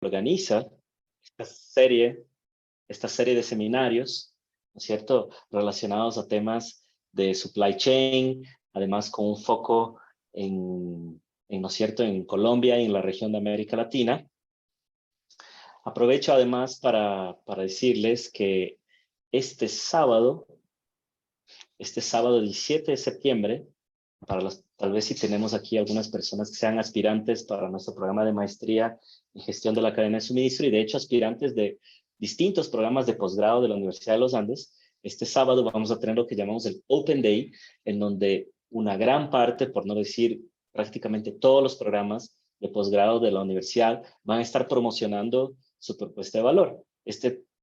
organiza esta serie, esta serie de seminarios, ¿no es cierto?, relacionados a temas de supply chain, además con un foco ¿no es cierto?, en Colombia y en la región de América Latina. Aprovecho además para decirles que este sábado 17 de septiembre, tal vez si tenemos aquí algunas personas que sean aspirantes para nuestro programa de maestría en gestión de la cadena de suministro y de hecho aspirantes de distintos programas de posgrado de la Universidad de los Andes, este sábado vamos a tener lo que llamamos el Open Day, en donde una gran parte, por no decir prácticamente todos los programas de posgrado de la universidad van a estar promocionando su propuesta de valor.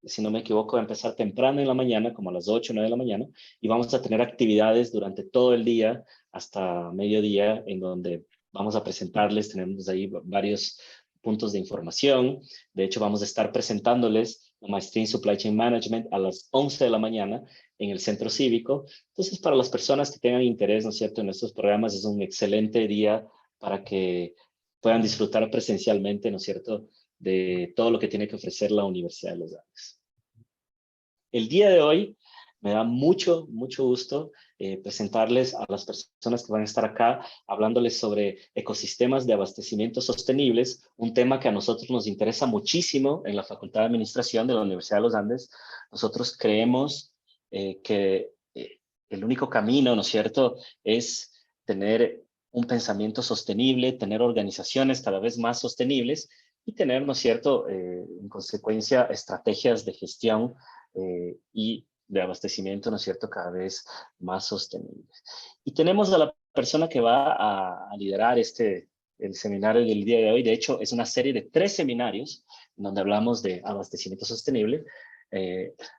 Si no me equivoco, va a empezar temprano en la mañana, como a las 8 o 9 de la mañana, y vamos a tener actividades durante todo el día hasta mediodía, en donde vamos a presentarles, tenemos ahí varios puntos de información. De hecho, vamos a estar presentándoles la maestría en Supply Chain Management a las 11 de la mañana en el Centro Cívico. Entonces, para las personas que tengan interés, ¿no es cierto?, en estos programas, es un excelente día para que puedan disfrutar presencialmente, ¿no es cierto?, de todo lo que tiene que ofrecer la Universidad de los Andes. El día de hoy me da mucho gusto presentarles a las personas que van a estar acá hablándoles sobre ecosistemas de abastecimiento sostenibles, un tema que a nosotros nos interesa muchísimo en la Facultad de Administración de la Universidad de los Andes. Nosotros creemos que el único camino, ¿no es cierto?, es tener un pensamiento sostenible, tener organizaciones cada vez más sostenibles y tener, ¿no es cierto?, en consecuencia, estrategias de gestión y de abastecimiento, ¿no es cierto?, cada vez más sostenibles. Y tenemos a la persona que va a liderar el seminario del día de hoy. De hecho, es una serie de 3 seminarios donde hablamos de abastecimiento sostenible.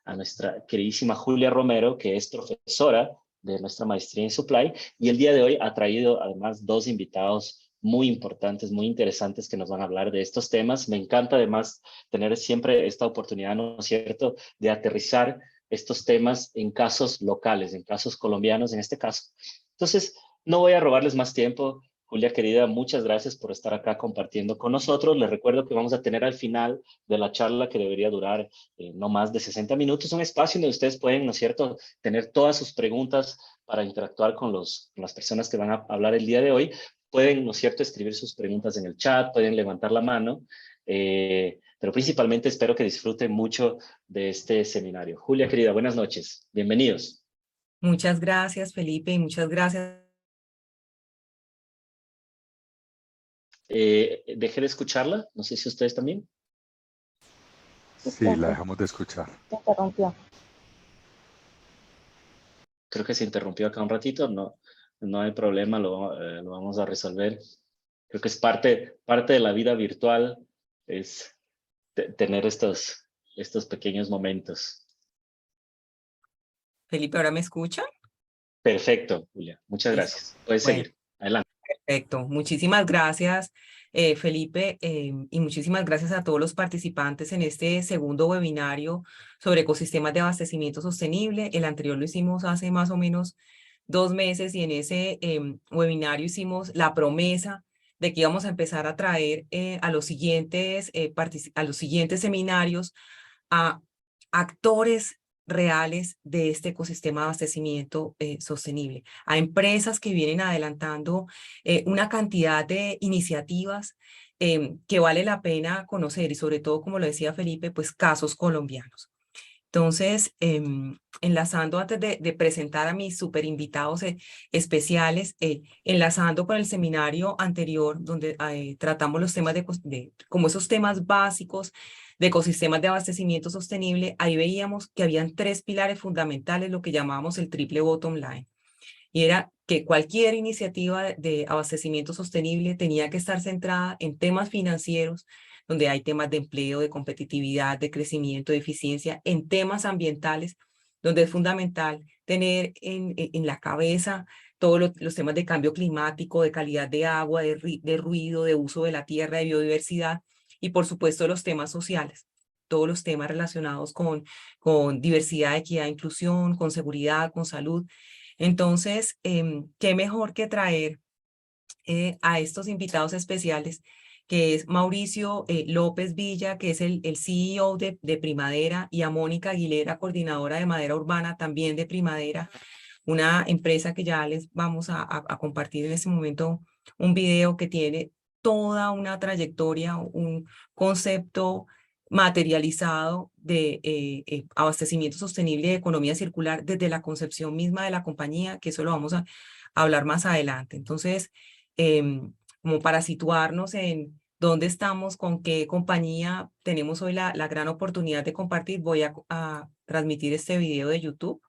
A nuestra queridísima Julia Romero, que es profesora de nuestra maestría en Supply, y el día de hoy ha traído además 2 invitados muy importantes, muy interesantes que nos van a hablar de estos temas. Me encanta además tener siempre esta oportunidad, ¿no es cierto?, de aterrizar estos temas en casos locales, en casos colombianos en este caso. Entonces, no voy a robarles más tiempo. Julia, querida, muchas gracias por estar acá compartiendo con nosotros. Les recuerdo que vamos a tener al final de la charla, que debería durar no más de 60 minutos, un espacio donde ustedes pueden, ¿no es cierto?, tener todas sus preguntas para interactuar con las personas que van a hablar el día de hoy. Pueden, ¿no es cierto?, escribir sus preguntas en el chat, pueden levantar la mano, pero principalmente espero que disfruten mucho de este seminario. Julia, querida, buenas noches. Bienvenidos. Muchas gracias, Felipe, y muchas gracias. Dejé de escucharla, no sé si ustedes también. Sí, la dejamos de escuchar. Se interrumpió. Creo que se interrumpió acá un ratito, no hay problema, lo vamos a resolver. Creo que es parte de la vida virtual, es tener estos pequeños momentos. Felipe, ¿ahora me escuchan? Perfecto, Julia. Muchas gracias. Puedes seguir. Adelante. Perfecto. Muchísimas gracias, Felipe, y muchísimas gracias a todos los participantes en este segundo webinario sobre ecosistemas de abastecimiento sostenible. El anterior lo hicimos hace más o menos 2 meses y en ese webinario hicimos la promesa de que íbamos a empezar a traer a los siguientes seminarios a actores reales de este ecosistema de abastecimiento sostenible, a empresas que vienen adelantando una cantidad de iniciativas que vale la pena conocer y sobre todo, como lo decía Felipe, pues casos colombianos. Entonces, enlazando antes de presentar a mis super invitados especiales, enlazando con el seminario anterior donde tratamos los temas como esos temas básicos de ecosistemas de abastecimiento sostenible, ahí veíamos que habían 3 pilares fundamentales, lo que llamábamos el triple bottom line. Y era que cualquier iniciativa de abastecimiento sostenible tenía que estar centrada en temas financieros, donde hay temas de empleo, de competitividad, de crecimiento, de eficiencia, en temas ambientales, donde es fundamental tener en la cabeza todos los temas de cambio climático, de calidad de agua, de ruido, de uso de la tierra, de biodiversidad, y por supuesto los temas sociales, todos los temas relacionados con diversidad, equidad, inclusión, con seguridad, con salud. Entonces, qué mejor que traer a estos invitados especiales que es Mauricio López Villa, que es el CEO de Primadera, y a Mónica Aguilera, coordinadora de madera urbana, también de Primadera, una empresa que ya les vamos a compartir en este momento un video que tiene toda una trayectoria, un concepto materializado de abastecimiento sostenible y economía circular desde la concepción misma de la compañía, que eso lo vamos a hablar más adelante. Entonces, como para situarnos en dónde estamos, con qué compañía tenemos hoy la gran oportunidad de compartir, voy a transmitir este video de YouTube.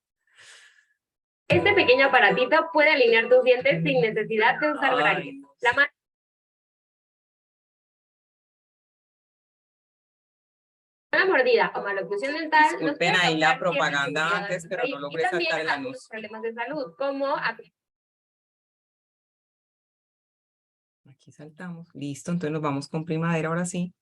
Este pequeño aparatito puede alinear tus dientes sin necesidad de usar brackets. La mordida o maloclusión dental. Disculpen ahí la propaganda antes, pero no logré saltar el anuncio. Problemas de salud, como Aquí saltamos. Listo, entonces nos vamos con Primadera ahora sí.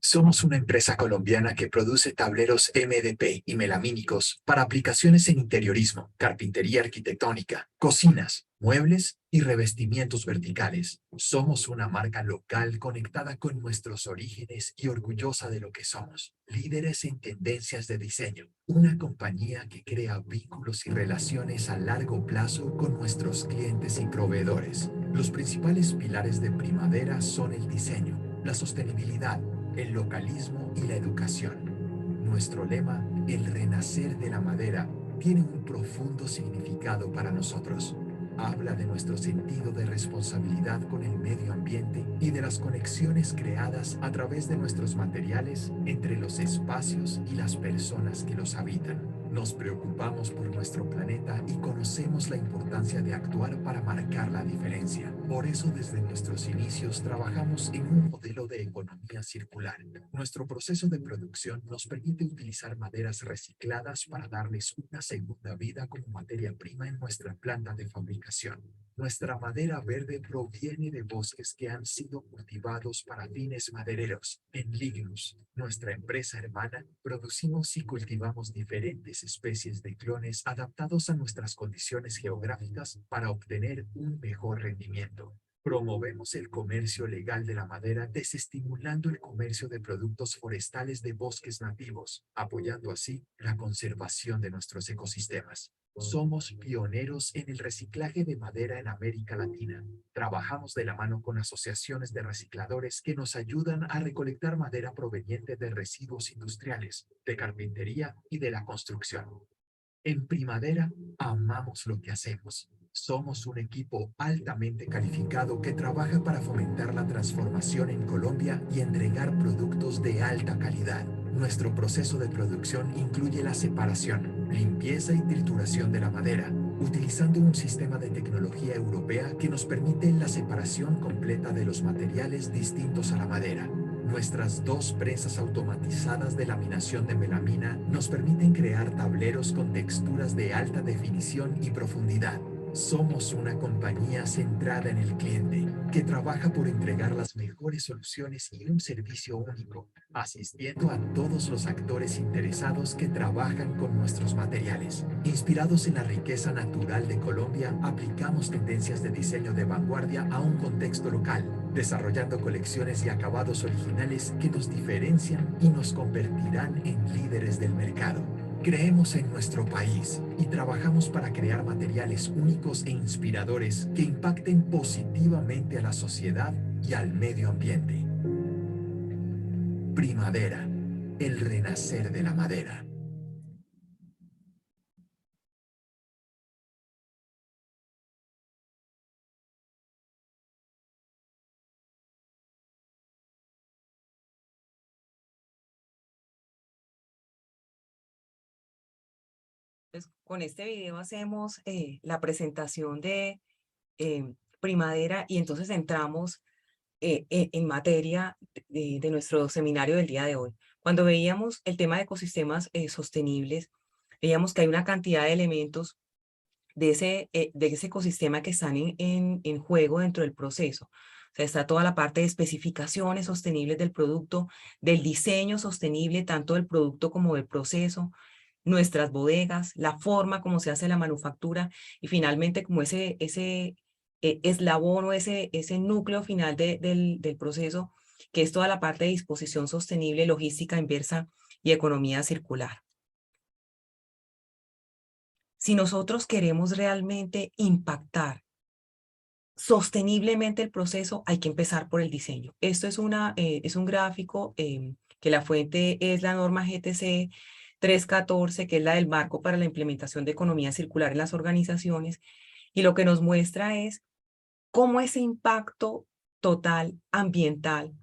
Somos una empresa colombiana que produce tableros MDP y melamínicos para aplicaciones en interiorismo, carpintería arquitectónica, cocinas, muebles y revestimientos verticales. Somos una marca local conectada con nuestros orígenes y orgullosa de lo que somos. Líderes en tendencias de diseño. Una compañía que crea vínculos y relaciones a largo plazo con nuestros clientes y proveedores. Los principales pilares de Primadera son el diseño, la sostenibilidad, el localismo y la educación. Nuestro lema, el renacer de la madera, tiene un profundo significado para nosotros. Habla de nuestro sentido de responsabilidad con el medio ambiente y de las conexiones creadas a través de nuestros materiales entre los espacios y las personas que los habitan. Nos preocupamos por nuestro planeta y conocemos la importancia de actuar para marcar la diferencia. Por eso, desde nuestros inicios, trabajamos en un modelo de economía circular. Nuestro proceso de producción nos permite utilizar maderas recicladas para darles una segunda vida como materia prima en nuestra planta de fabricación. Nuestra madera verde proviene de bosques que han sido cultivados para fines madereros. En Lignus, nuestra empresa hermana, producimos y cultivamos diferentes especies de clones adaptados a nuestras condiciones geográficas para obtener un mejor rendimiento. Promovemos el comercio legal de la madera desestimulando el comercio de productos forestales de bosques nativos, apoyando así la conservación de nuestros ecosistemas. Somos pioneros en el reciclaje de madera en América Latina. Trabajamos de la mano con asociaciones de recicladores que nos ayudan a recolectar madera proveniente de residuos industriales, de carpintería y de la construcción. En Primadera, amamos lo que hacemos. Somos un equipo altamente calificado que trabaja para fomentar la transformación en Colombia y entregar productos de alta calidad. Nuestro proceso de producción incluye la separación, limpieza y trituración de la madera, utilizando un sistema de tecnología europea que nos permite la separación completa de los materiales distintos a la madera. Nuestras 2 presas automatizadas de laminación de melamina nos permiten crear tableros con texturas de alta definición y profundidad. Somos una compañía centrada en el cliente, que trabaja por entregar las mejores soluciones y un servicio único, asistiendo a todos los actores interesados que trabajan con nuestros materiales. Inspirados en la riqueza natural de Colombia, aplicamos tendencias de diseño de vanguardia a un contexto local, desarrollando colecciones y acabados originales que nos diferencian y nos convertirán en líderes del mercado. Creemos en nuestro país y trabajamos para crear materiales únicos e inspiradores que impacten positivamente a la sociedad y al medio ambiente. Primadera, el renacer de la madera. Entonces, con este video hacemos la presentación de Primadera y entonces entramos en materia de nuestro seminario del día de hoy. Cuando veíamos el tema de ecosistemas sostenibles, veíamos que hay una cantidad de elementos de ese ecosistema que están en juego dentro del proceso. O sea, está toda la parte de especificaciones sostenibles del producto, del diseño sostenible tanto del producto como del proceso, nuestras bodegas, la forma como se hace la manufactura y finalmente como ese eslabón o ese núcleo final del proceso, que es toda la parte de disposición sostenible, logística inversa y economía circular. Si nosotros queremos realmente impactar sosteniblemente el proceso, hay que empezar por el diseño. Esto es un gráfico que la fuente es la norma GTC 314, que es la del marco para la implementación de economía circular en las organizaciones, y lo que nos muestra es cómo ese impacto total ambiental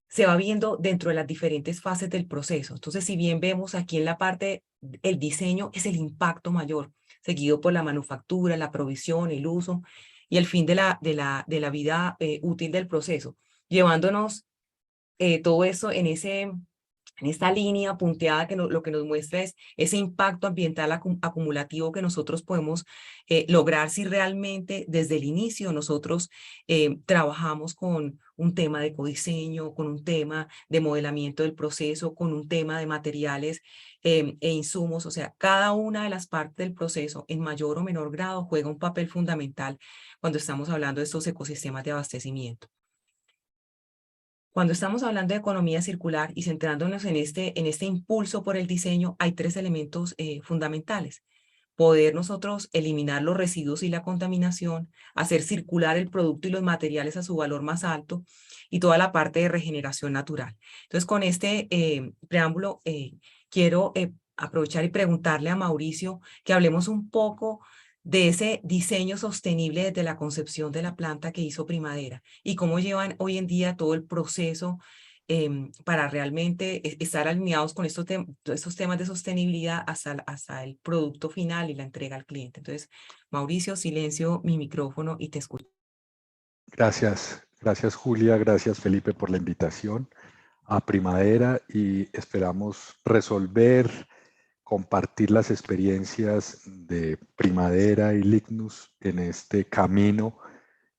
se va viendo dentro de las diferentes fases del proceso. Entonces, si bien vemos aquí en la parte, el diseño es el impacto mayor, seguido por la manufactura, la provisión, el uso y el fin de la vida útil del proceso, llevándonos todo eso en esta línea punteada que lo que nos muestra es ese impacto ambiental acumulativo que nosotros podemos lograr si realmente desde el inicio nosotros trabajamos con un tema de codiseño, con un tema de modelamiento del proceso, con un tema de materiales e insumos. O sea, cada una de las partes del proceso en mayor o menor grado juega un papel fundamental cuando estamos hablando de estos ecosistemas de abastecimiento. Cuando estamos hablando de economía circular y centrándonos en este impulso por el diseño, hay tres elementos fundamentales. Poder nosotros eliminar los residuos y la contaminación, hacer circular el producto y los materiales a su valor más alto y toda la parte de regeneración natural. Entonces, con este preámbulo, quiero aprovechar y preguntarle a Mauricio que hablemos un poco de ese diseño sostenible desde la concepción de la planta que hizo Primadera y cómo llevan hoy en día todo el proceso para realmente estar alineados con estos temas de sostenibilidad hasta el producto final y la entrega al cliente. Entonces, Mauricio, silencio mi micrófono y te escucho. Gracias, gracias Julia, gracias Felipe por la invitación a Primadera y esperamos resolver, compartir las experiencias de Primadera y Lignus en este camino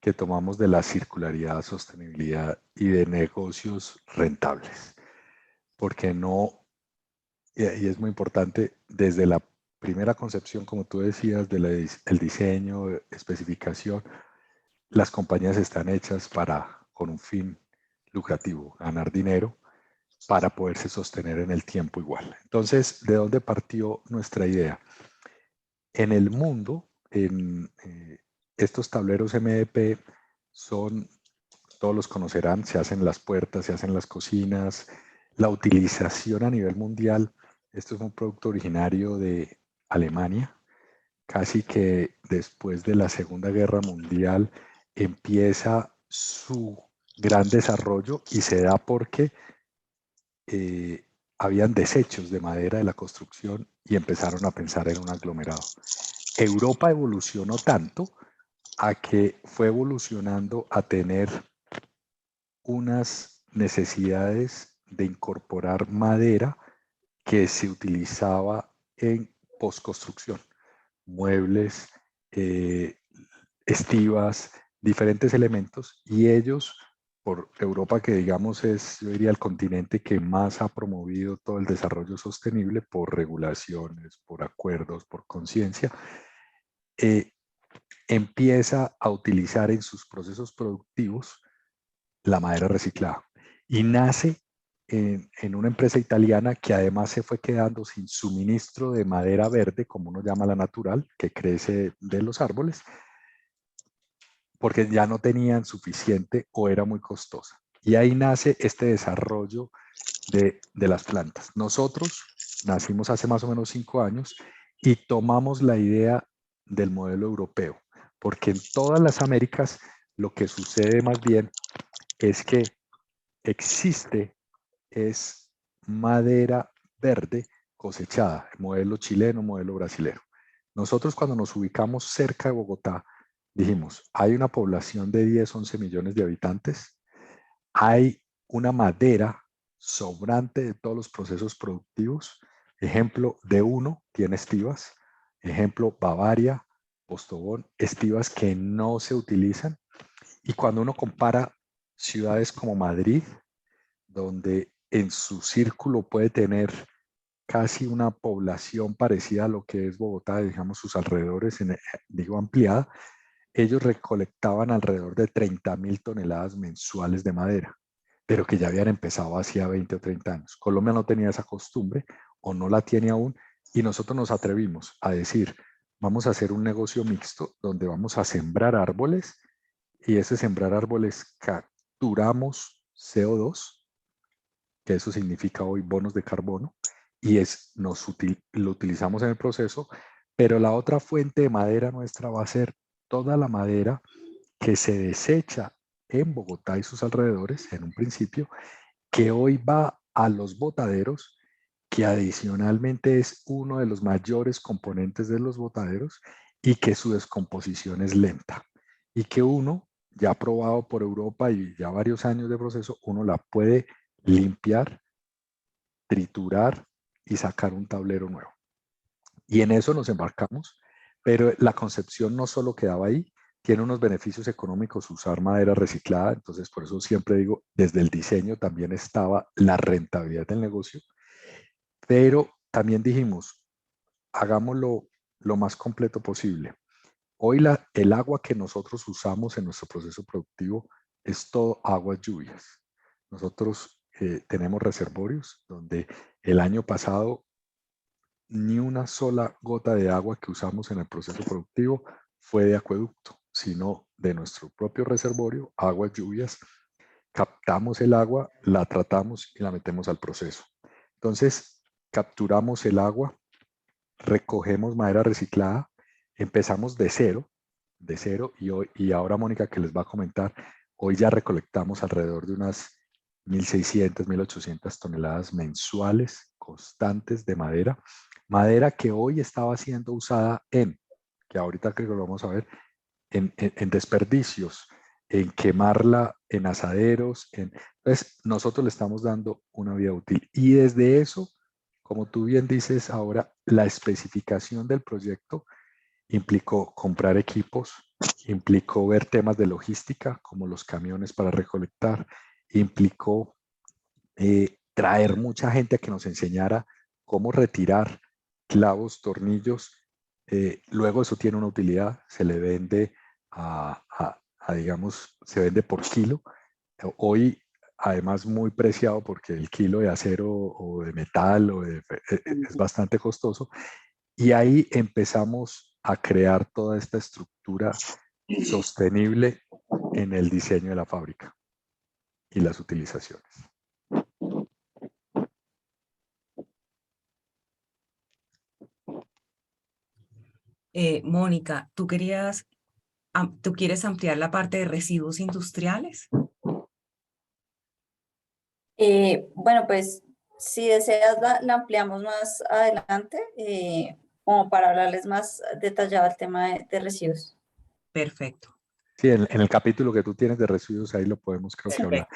que tomamos de la circularidad, sostenibilidad y de negocios rentables. Porque no, y es muy importante, desde la primera concepción, como tú decías, del diseño, especificación, las compañías están hechas con un fin lucrativo, ganar dinero, para poderse sostener en el tiempo igual. Entonces, ¿de dónde partió nuestra idea? En el mundo, estos tableros MDP todos los conocerán, se hacen las puertas, se hacen las cocinas, la utilización a nivel mundial. Esto es un producto originario de Alemania, casi que después de la Segunda Guerra Mundial empieza su gran desarrollo y se da porque habían desechos de madera de la construcción y empezaron a pensar en un aglomerado. Europa evolucionó tanto a que fue evolucionando a tener unas necesidades de incorporar madera que se utilizaba en postconstrucción, muebles, estivas, diferentes elementos, y ellos, por Europa, que digamos es, yo diría, el continente que más ha promovido todo el desarrollo sostenible por regulaciones, por acuerdos, por conciencia, empieza a utilizar en sus procesos productivos la madera reciclada. Y nace en una empresa italiana que además se fue quedando sin suministro de madera verde, como uno llama la natural, que crece de los árboles, porque ya no tenían suficiente o era muy costosa. Y ahí nace este desarrollo de las plantas. Nosotros nacimos hace más o menos 5 años y tomamos la idea del modelo europeo, porque en todas las Américas lo que sucede más bien es que existe madera verde cosechada, modelo chileno, modelo brasilero. Nosotros cuando nos ubicamos cerca de Bogotá, dijimos, hay una población de 10, 11 millones de habitantes, hay una madera sobrante de todos los procesos productivos. Ejemplo, D1 tiene estivas, ejemplo, Bavaria, Postobón, estivas que no se utilizan. Y cuando uno compara ciudades como Madrid, donde en su círculo puede tener casi una población parecida a lo que es Bogotá, digamos sus alrededores, digo ampliada, ellos recolectaban alrededor de 30.000 toneladas mensuales de madera, pero que ya habían empezado hacía 20 o 30 años. Colombia no tenía esa costumbre o no la tiene aún, y nosotros nos atrevimos a decir, vamos a hacer un negocio mixto donde vamos a sembrar árboles, y ese sembrar árboles capturamos CO2, que eso significa hoy bonos de carbono, y lo utilizamos en el proceso, pero la otra fuente de madera nuestra va a ser toda la madera que se desecha en Bogotá y sus alrededores, en un principio, que hoy va a los botaderos, que adicionalmente es uno de los mayores componentes de los botaderos y que su descomposición es lenta. Y que uno, ya probado por Europa y ya varios años de proceso, uno la puede limpiar, triturar y sacar un tablero nuevo. Y en eso nos embarcamos, pero la concepción no solo quedaba ahí, tiene unos beneficios económicos usar madera reciclada, entonces por eso siempre digo, desde el diseño también estaba la rentabilidad del negocio, pero también dijimos, hagámoslo lo más completo posible. Hoy el agua que nosotros usamos en nuestro proceso productivo es todo aguas lluvias. Nosotros tenemos reservorios donde el año pasado ni una sola gota de agua que usamos en el proceso productivo fue de acueducto, sino de nuestro propio reservorio, aguas lluvias. Captamos el agua, la tratamos y la metemos al proceso. Entonces, capturamos el agua, recogemos madera reciclada, empezamos de cero, y ahora Mónica que les va a comentar, hoy ya recolectamos alrededor de unas 1.600, 1.800 toneladas mensuales constantes de madera, madera que hoy estaba siendo usada que ahorita creo que lo vamos a ver, en desperdicios, en quemarla en asaderos. Entonces, nosotros le estamos dando una vida útil. Y desde eso, como tú bien dices ahora, la especificación del proyecto implicó comprar equipos, implicó ver temas de logística, como los camiones para recolectar, implicó traer mucha gente a que nos enseñara cómo retirar clavos, tornillos. Luego eso tiene una utilidad, se le vende digamos, se vende por kilo. Hoy, además, muy preciado porque el kilo de acero o de metal es bastante costoso. Y ahí empezamos a crear toda esta estructura sostenible en el diseño de la fábrica y las utilizaciones. Mónica, ¿tú quieres ampliar la parte de residuos industriales? Bueno, pues si deseas la ampliamos más adelante, como para hablarles más detallado el tema de residuos. Perfecto. Sí, en el capítulo que tú tienes de residuos, ahí lo podemos creo que hablar.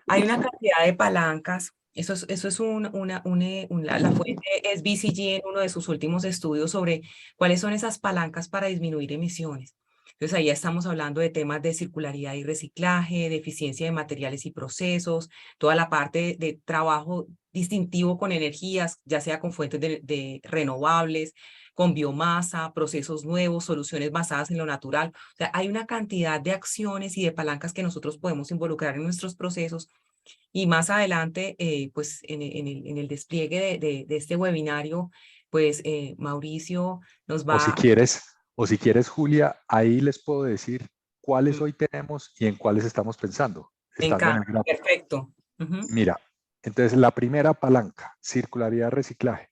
Hay una cantidad de palancas. Eso es la fuente es BCG en uno de sus últimos estudios sobre cuáles son esas palancas para disminuir emisiones. Entonces, ahí estamos hablando de temas de circularidad y reciclaje, de eficiencia de materiales y procesos, toda la parte de trabajo distintivo con energías, ya sea con fuentes de renovables, con biomasa, procesos nuevos, soluciones basadas en lo natural. O sea, hay una cantidad de acciones y de palancas que nosotros podemos involucrar en nuestros procesos. Y más adelante, pues en el despliegue de este webinario, pues Mauricio nos va O si quieres, Julia, ahí les puedo decir cuáles hoy tenemos y en cuáles estamos pensando. Me Estando en el encanta, perfecto. Mira, entonces la primera palanca, circularidad, reciclaje.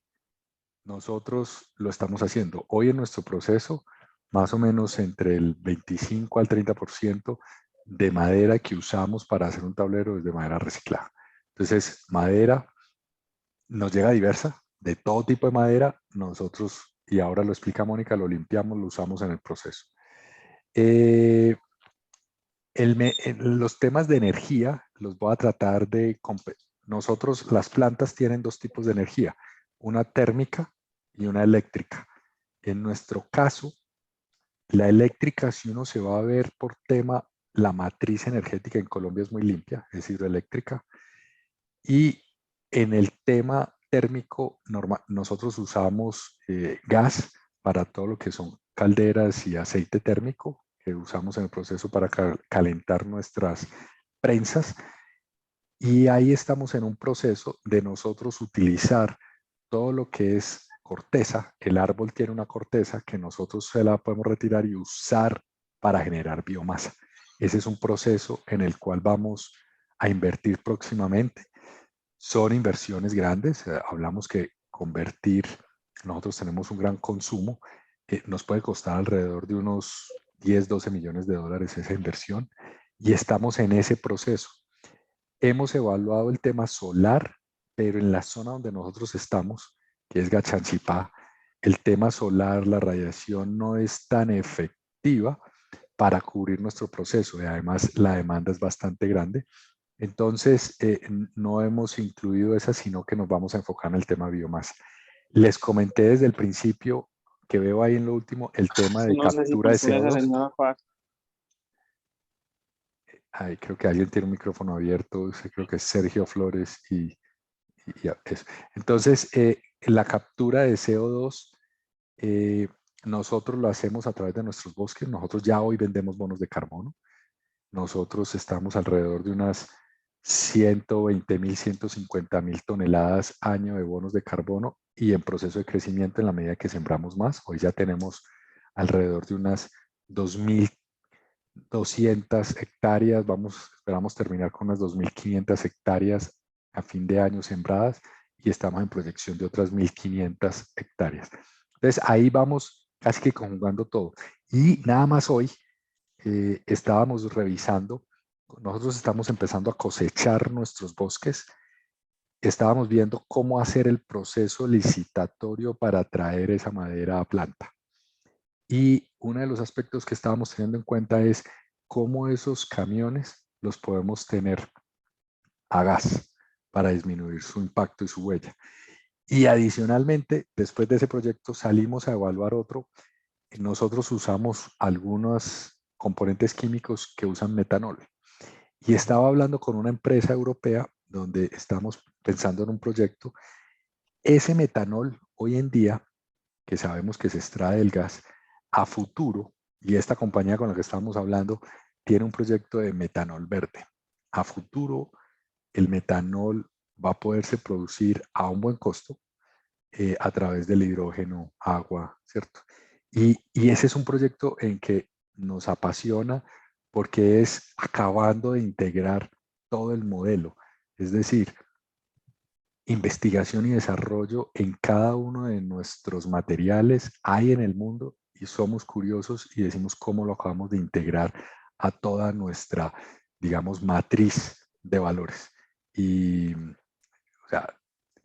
Nosotros lo estamos haciendo. Hoy en nuestro proceso, más o menos entre el 25 al 30% de madera que usamos para hacer un tablero es de madera reciclada. Entonces, madera nos llega diversa, de todo tipo de madera. Nosotros, y ahora lo explica Mónica, lo limpiamos, lo usamos en el proceso. Los temas de energía los voy a tratar de... Nosotros, las plantas tienen dos tipos de energía, una térmica y una eléctrica. En nuestro caso, la eléctrica, si uno se va a ver por tema, la matriz energética en Colombia es muy limpia, es hidroeléctrica. Y en el tema térmico, nosotros usamos gas para todo lo que son calderas y aceite térmico que usamos en el proceso para calentar nuestras prensas. Y ahí estamos en un proceso de nosotros utilizar todo lo que es corteza. El árbol tiene una corteza que nosotros se la podemos retirar y usar para generar biomasa. Ese es un proceso en el cual vamos a invertir próximamente. Son inversiones grandes. Hablamos que convertir, nosotros tenemos un gran consumo, nos puede costar alrededor de unos 10, 12 millones de dólares esa inversión, y estamos en ese proceso. Hemos evaluado el tema solar, pero en la zona donde nosotros estamos, que es Gachanchipá, el tema solar, la radiación no es tan efectiva para cubrir nuestro proceso, y además la demanda es bastante grande. Entonces, no hemos incluido esa, sino que nos vamos a enfocar en el tema biomasa. Les comenté desde el principio, que veo ahí en lo último, el tema de captura de CO2. Ay, creo que alguien tiene un micrófono abierto, creo que es Sergio Flores y eso. Entonces, la captura de CO2, nosotros lo hacemos a través de nuestros bosques. Nosotros ya hoy vendemos bonos de carbono. Nosotros estamos alrededor de unas 120.000, 150.000 toneladas año de bonos de carbono, y en proceso de crecimiento en la medida que sembramos más. Hoy ya tenemos alrededor de unas 2.200 hectáreas, esperamos terminar con unas 2.500 hectáreas a fin de año sembradas, y estamos en proyección de otras 1.500 hectáreas. Entonces ahí vamos casi que conjugando todo. Y nada más hoy estábamos revisando, nosotros estamos empezando a cosechar nuestros bosques, estábamos viendo cómo hacer el proceso licitatorio para traer esa madera a planta. Y uno de los aspectos que estábamos teniendo en cuenta es cómo esos camiones los podemos tener a gas para disminuir su impacto y su huella. Y adicionalmente, después de ese proyecto salimos a evaluar otro. Nosotros usamos algunos componentes químicos que usan metanol. Y estaba hablando con una empresa europea donde estamos pensando en un proyecto. Ese metanol hoy en día, que sabemos que se extrae del gas, a futuro, y esta compañía con la que estamos hablando tiene un proyecto de metanol verde. A futuro, el metanol va a poderse producir a un buen costo a través del hidrógeno, agua, ¿cierto? Y ese es un proyecto en que nos apasiona porque es acabando de integrar todo el modelo. Es decir, investigación y desarrollo en cada uno de nuestros materiales hay en el mundo, y somos curiosos y decimos cómo lo acabamos de integrar a toda nuestra, digamos, matriz de valores. Y, o sea,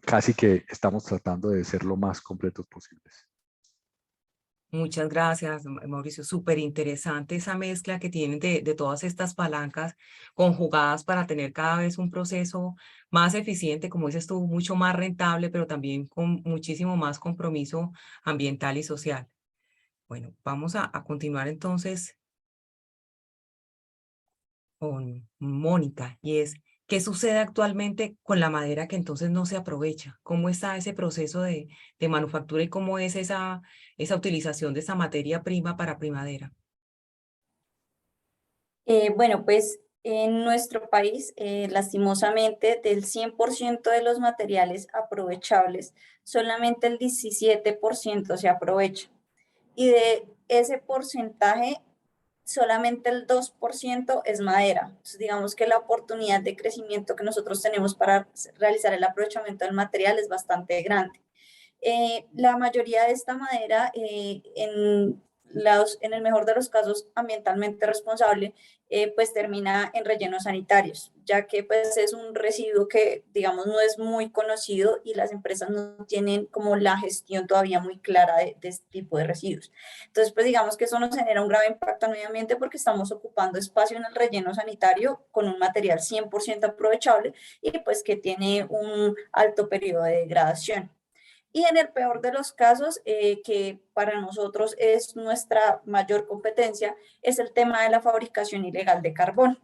casi que estamos tratando de ser lo más completos posibles. Muchas gracias, Mauricio. Súper interesante esa mezcla que tienen de todas estas palancas conjugadas para tener cada vez un proceso más eficiente, como dices tú, mucho más rentable, pero también con muchísimo más compromiso ambiental y social. Bueno, vamos a continuar entonces con Mónica, y es, ¿qué sucede actualmente con la madera que entonces no se aprovecha? ¿Cómo está ese proceso de manufactura y cómo es esa utilización de esa materia prima para primadera? Bueno, pues en nuestro país, lastimosamente, del 100% de los materiales aprovechables, solamente el 17% se aprovecha. Y de ese porcentaje, solamente el 2% es madera. Entonces, digamos que la oportunidad de crecimiento que nosotros tenemos para realizar el aprovechamiento del material es bastante grande. La mayoría de esta madera, en el mejor de los casos ambientalmente responsable, pues termina en rellenos sanitarios, ya que pues es un residuo que digamos no es muy conocido y las empresas no tienen como la gestión todavía muy clara de este tipo de residuos. Entonces pues digamos que eso nos genera un grave impacto al medio ambiente porque estamos ocupando espacio en el relleno sanitario con un material 100% aprovechable y pues que tiene un alto periodo de degradación. Y en el peor de los casos, que para nosotros es nuestra mayor competencia, es el tema de la fabricación ilegal de carbón.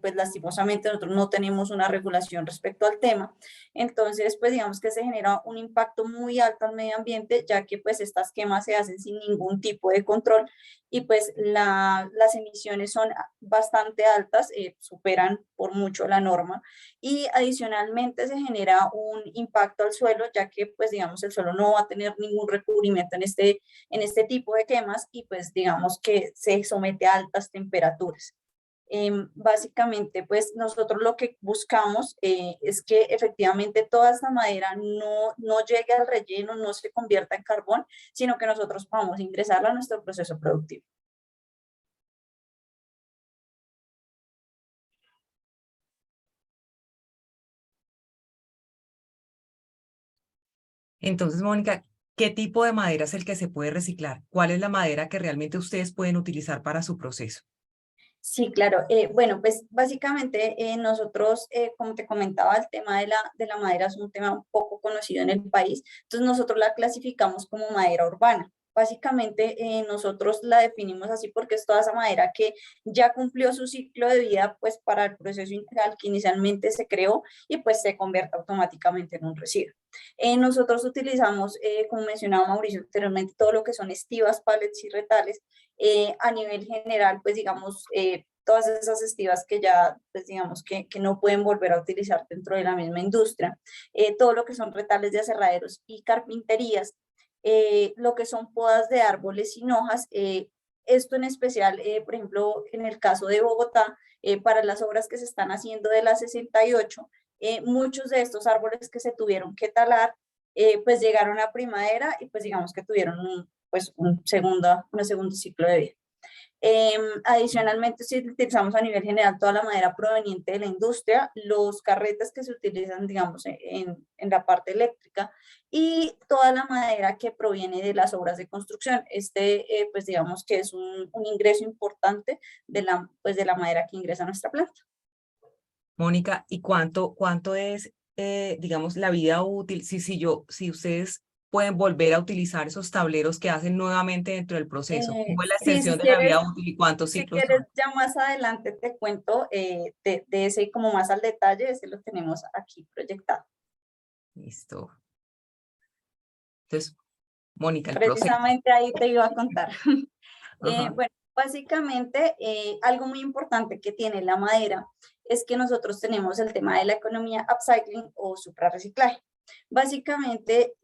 pues lastimosamente nosotros no tenemos una regulación respecto al tema. Entonces, pues digamos que se genera un impacto muy alto al medio ambiente, ya que pues estas quemas se hacen sin ningún tipo de control y pues las emisiones son bastante altas, superan por mucho la norma, y adicionalmente se genera un impacto al suelo, ya que pues digamos el suelo no va a tener ningún recubrimiento en este tipo de quemas y pues digamos que se somete a altas temperaturas. Básicamente, pues nosotros lo que buscamos es que efectivamente toda esta madera no llegue al relleno, no se convierta en carbón, sino que nosotros podamos ingresarla a nuestro proceso productivo. Entonces, Mónica, ¿qué tipo de madera es el que se puede reciclar? ¿Cuál es la madera que realmente ustedes pueden utilizar para su proceso? Sí, claro. Bueno, pues básicamente nosotros, como te comentaba, el tema de la madera es un tema un poco conocido en el país, entonces nosotros la clasificamos como madera urbana. Básicamente nosotros la definimos así porque es toda esa madera que ya cumplió su ciclo de vida pues para el proceso integral que inicialmente se creó y pues se convierte automáticamente en un residuo. Nosotros utilizamos, como mencionaba Mauricio anteriormente, todo lo que son estivas, pallets y retales. A nivel general, pues digamos, todas esas estivas que ya, pues digamos, que no pueden volver a utilizar dentro de la misma industria, todo lo que son retales de aserraderos y carpinterías, lo que son podas de árboles sin hojas, esto en especial, por ejemplo, en el caso de Bogotá, para las obras que se están haciendo de la 68, muchos de estos árboles que se tuvieron que talar, pues llegaron a primavera y pues digamos que tuvieron un segundo ciclo de vida. Adicionalmente, si utilizamos a nivel general toda la madera proveniente de la industria, los carretes que se utilizan, digamos, en la parte eléctrica y toda la madera que proviene de las obras de construcción. Pues digamos que es un ingreso importante de la madera que ingresa a nuestra planta. Mónica, ¿y cuánto es, digamos, la vida útil? Si ustedes pueden volver a utilizar esos tableros que hacen nuevamente dentro del proceso. ¿Cómo es la Sí, extensión de la vida útil y cuántos si ciclos quieres, son? ya más adelante te cuento de ese como más al detalle, ese lo tenemos aquí proyectado. Listo. Entonces, Mónica, el proceso. Precisamente ahí te iba a contar. Ajá. Bueno, básicamente algo muy importante que tiene la madera es que nosotros tenemos el tema de la economía upcycling o suprarreciclaje. Básicamente,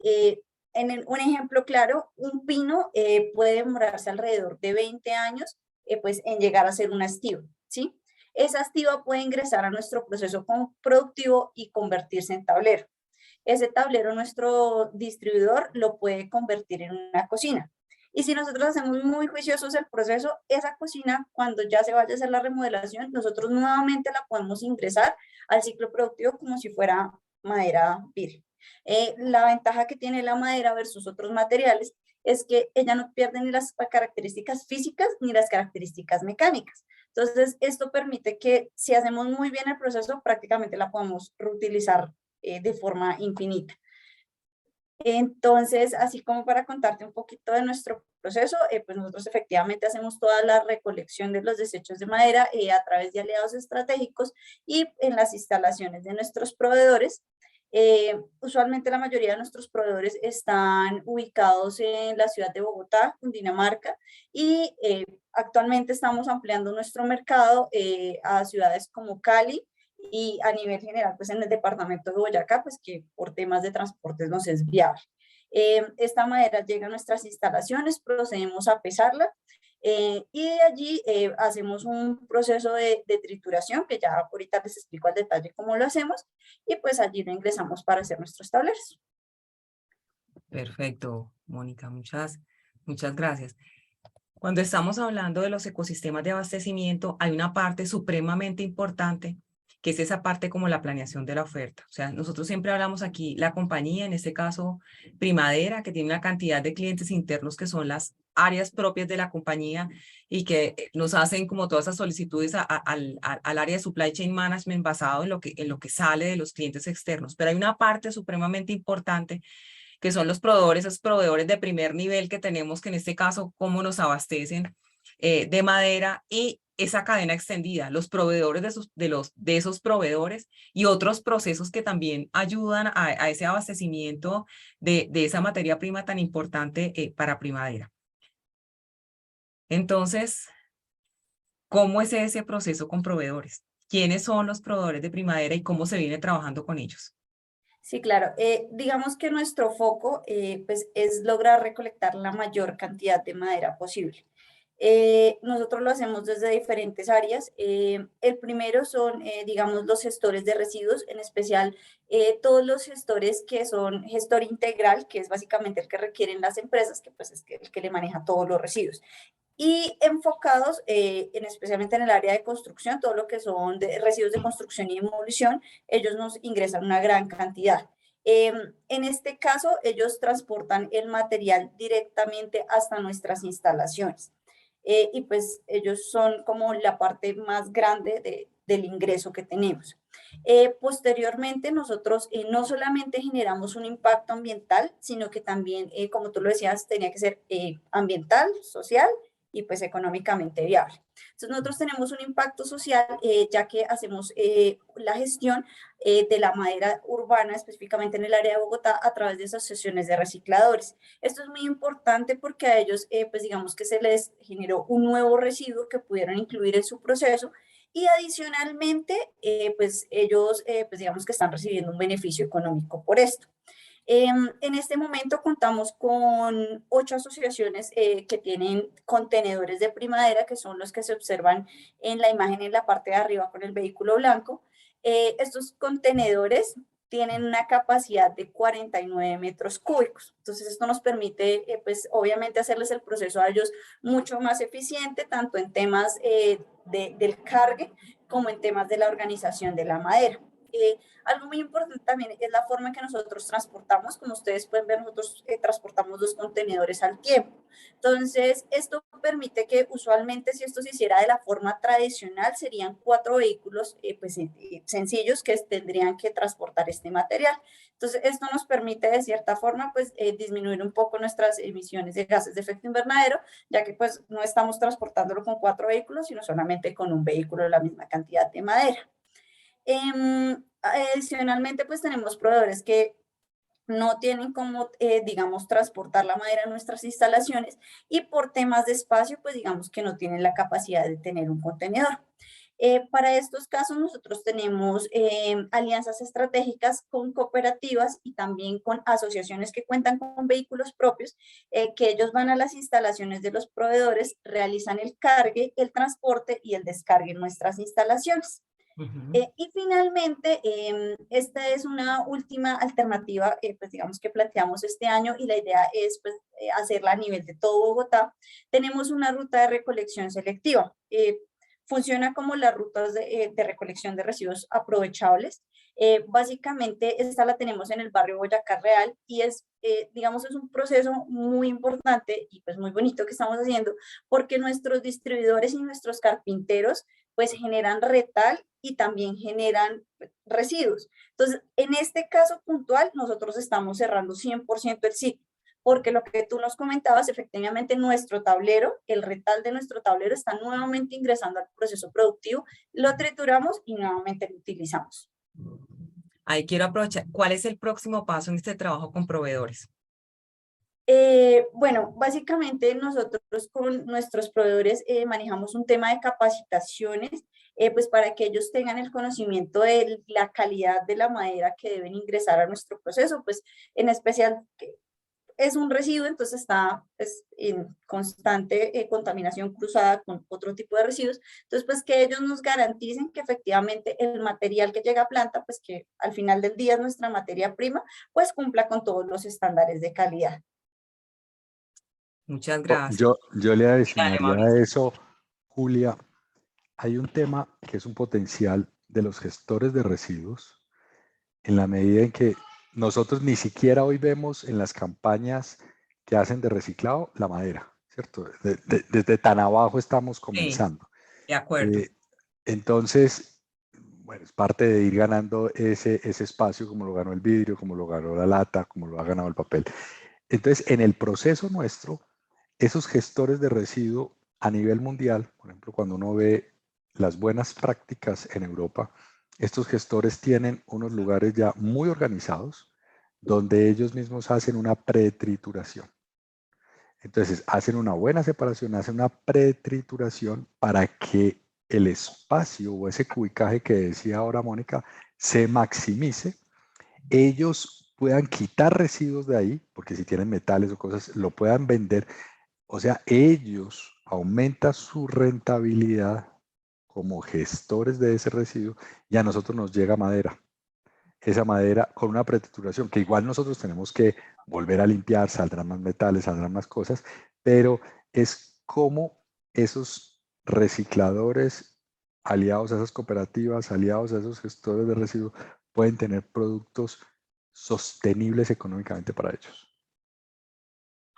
un ejemplo claro, un pino puede demorarse alrededor de 20 años pues, en llegar a ser una estiva, ¿sí? Esa estiva puede ingresar a nuestro proceso productivo y convertirse en tablero. Ese tablero nuestro distribuidor lo puede convertir en una cocina. Y si nosotros hacemos muy juiciosos el proceso, esa cocina, cuando ya se vaya a hacer la remodelación, nosotros nuevamente la podemos ingresar al ciclo productivo como si fuera madera virgen. La ventaja que tiene la madera versus otros materiales es que ella no pierde ni las características físicas ni las características mecánicas. Entonces, esto permite que si hacemos muy bien el proceso, prácticamente la podemos reutilizar de forma infinita. Entonces, así como para contarte un poquito de nuestro proceso, pues nosotros efectivamente hacemos toda la recolección de los desechos de madera a través de aliados estratégicos y en las instalaciones de nuestros proveedores. Usualmente la mayoría de nuestros proveedores están ubicados en la ciudad de Bogotá, Cundinamarca, y actualmente estamos ampliando nuestro mercado a ciudades como Cali, y a nivel general, pues en el departamento de Boyacá, pues que por temas de transportes nos es viable. Esta madera llega a nuestras instalaciones, procedemos a pesarla y de allí hacemos un proceso de trituración, que ya ahorita les explico al detalle cómo lo hacemos, y pues allí lo ingresamos para hacer nuestros tableros. Perfecto, Mónica, muchas gracias. Cuando estamos hablando de los ecosistemas de abastecimiento, hay una parte supremamente importante, que es esa parte como la planeación de la oferta. O sea, nosotros siempre hablamos aquí, la compañía, en este caso Primadera, que tiene una cantidad de clientes internos que son las áreas propias de la compañía y que nos hacen como todas esas solicitudes al área de Supply Chain Management basado en lo que sale de los clientes externos. Pero hay una parte supremamente importante que son los proveedores, esos proveedores de primer nivel que tenemos, que en este caso, cómo nos abastecen de madera, y esa cadena extendida, los proveedores de esos proveedores y otros procesos que también ayudan a ese abastecimiento de esa materia prima tan importante para Primadera. Entonces, ¿cómo es ese proceso con proveedores? ¿Quiénes son los proveedores de Primadera y cómo se viene trabajando con ellos? Sí, claro. Digamos que nuestro foco pues es lograr recolectar la mayor cantidad de madera posible. Nosotros lo hacemos desde diferentes áreas. El primero son, digamos, los gestores de residuos, en especial todos los gestores que son gestor integral, que es básicamente el que requieren las empresas, que pues es el que le maneja todos los residuos. Y enfocados especialmente en el área de construcción, todo lo que son residuos de construcción y demolición, ellos nos ingresan una gran cantidad. En este caso, ellos transportan el material directamente hasta nuestras instalaciones. Y pues ellos son como la parte más grande del ingreso que tenemos. Posteriormente, nosotros no solamente generamos un impacto ambiental, sino que también, como tú lo decías, tenía que ser ambiental, social y pues económicamente viable. Entonces nosotros tenemos un impacto social ya que hacemos la gestión de la madera urbana, específicamente en el área de Bogotá, a través de asociaciones de recicladores. Esto es muy importante porque a ellos, pues digamos que se les generó un nuevo residuo que pudieron incluir en su proceso y adicionalmente, pues ellos, pues digamos que están recibiendo un beneficio económico por esto. En este momento contamos con 8 asociaciones que tienen contenedores de Primadera, que son los que se observan en la imagen en la parte de arriba con el vehículo blanco. Estos contenedores tienen una capacidad de 49 metros cúbicos. Entonces, esto nos permite, pues, obviamente, hacerles el proceso a ellos mucho más eficiente, tanto en temas del cargue como en temas de la organización de la madera. Algo muy importante también es la forma en que nosotros transportamos. Como ustedes pueden ver, nosotros transportamos 2 contenedores al tiempo. Entonces, esto permite que usualmente, si esto se hiciera de la forma tradicional, serían 4 vehículos pues, sencillos que tendrían que transportar este material. Entonces, esto nos permite de cierta forma pues, disminuir un poco nuestras emisiones de gases de efecto invernadero, ya que pues, no estamos transportándolo con 4 vehículos, sino solamente con un vehículo de la misma cantidad de madera. Adicionalmente, pues tenemos proveedores que no tienen como, digamos, transportar la madera a nuestras instalaciones y por temas de espacio, pues digamos que no tienen la capacidad de tener un contenedor. Para estos casos nosotros tenemos alianzas estratégicas con cooperativas y también con asociaciones que cuentan con vehículos propios, que ellos van a las instalaciones de los proveedores, realizan el cargue, el transporte y el descargue en nuestras instalaciones. Y finalmente, esta es una última alternativa, pues digamos que planteamos este año y la idea es pues, hacerla a nivel de todo Bogotá. Tenemos una ruta de recolección selectiva. Funciona como las rutas de recolección de residuos aprovechables. Básicamente, esta la tenemos en el barrio Boyacá Real y es, digamos, es un proceso muy importante y pues muy bonito que estamos haciendo porque nuestros distribuidores y nuestros carpinteros pues generan retal y también generan residuos. Entonces, en este caso puntual, nosotros estamos cerrando 100% el ciclo, porque lo que tú nos comentabas, efectivamente nuestro tablero, el retal de nuestro tablero está nuevamente ingresando al proceso productivo, lo trituramos y nuevamente lo utilizamos. Ahí quiero aprovechar, ¿cuál es el próximo paso en este trabajo con proveedores? Bueno, básicamente nosotros con nuestros proveedores manejamos un tema de capacitaciones, pues para que ellos tengan el conocimiento de la calidad de la madera que deben ingresar a nuestro proceso, pues en especial es un residuo, entonces está pues, en constante contaminación cruzada con otro tipo de residuos, entonces pues que ellos nos garanticen que efectivamente el material que llega a planta, pues que al final del día es nuestra materia prima, pues cumpla con todos los estándares de calidad. Muchas gracias. Yo le adicionaría a eso, Julia, hay un tema que es un potencial de los gestores de residuos en la medida en que nosotros ni siquiera hoy vemos en las campañas que hacen de reciclado la madera, ¿cierto? Desde tan abajo estamos comenzando. Sí, de acuerdo. Entonces, bueno, es parte de ir ganando ese espacio como lo ganó el vidrio, como lo ganó la lata, como lo ha ganado el papel. Entonces, en el proceso nuestro, esos gestores de residuo a nivel mundial, por ejemplo, cuando uno ve las buenas prácticas en Europa, estos gestores tienen unos lugares ya muy organizados donde ellos mismos hacen una pretrituración. Entonces, hacen una buena separación, hacen una pretrituración para que el espacio o ese cubicaje que decía ahora Mónica se maximice. Ellos puedan quitar residuos de ahí, porque si tienen metales o cosas, lo puedan vender. O sea, ellos aumentan su rentabilidad como gestores de ese residuo y a nosotros nos llega madera. Esa madera con una pretrituración que igual nosotros tenemos que volver a limpiar, saldrán más metales, saldrán más cosas, pero es como esos recicladores aliados a esas cooperativas, aliados a esos gestores de residuos, pueden tener productos sostenibles económicamente para ellos.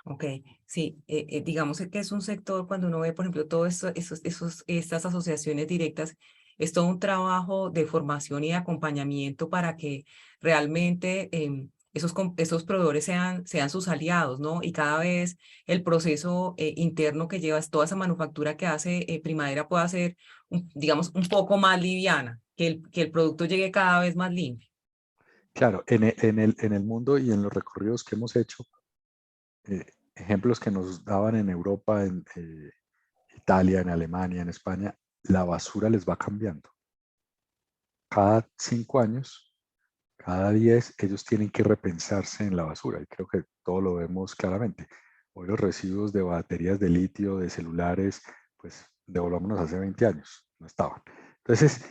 Ok, sí, digamos que es un sector, cuando uno ve, por ejemplo, todo esto, estas asociaciones directas, es todo un trabajo de formación y de acompañamiento para que realmente esos proveedores sean sus aliados, ¿no? Y cada vez el proceso interno que lleva toda esa manufactura que hace Primadera pueda ser, digamos, un poco más liviana, que el producto llegue cada vez más limpio. Claro, en el mundo y en los recorridos que hemos hecho, ejemplos que nos daban en Europa, en Italia, en Alemania, en España, la basura les va cambiando. Cada 5 años, cada 10, ellos tienen que repensarse en la basura y creo que todo lo vemos claramente. Hoy los residuos de baterías de litio, de celulares, pues devolvámonos hace 20 años, no estaban. Entonces,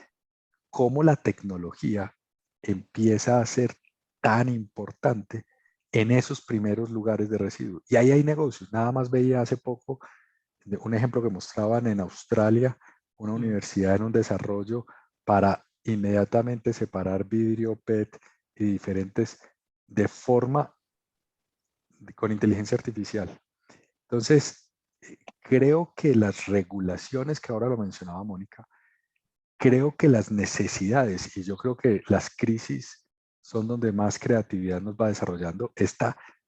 ¿cómo la tecnología empieza a ser tan importante en esos primeros lugares de residuos? Y ahí hay negocios. Nada más veía hace poco un ejemplo que mostraban en Australia, una universidad en un desarrollo para inmediatamente separar vidrio, PET y diferentes de forma con inteligencia artificial. Entonces, creo que las regulaciones, que ahora lo mencionaba Mónica, creo que las necesidades, y yo creo que las crisis son donde más creatividad nos va desarrollando.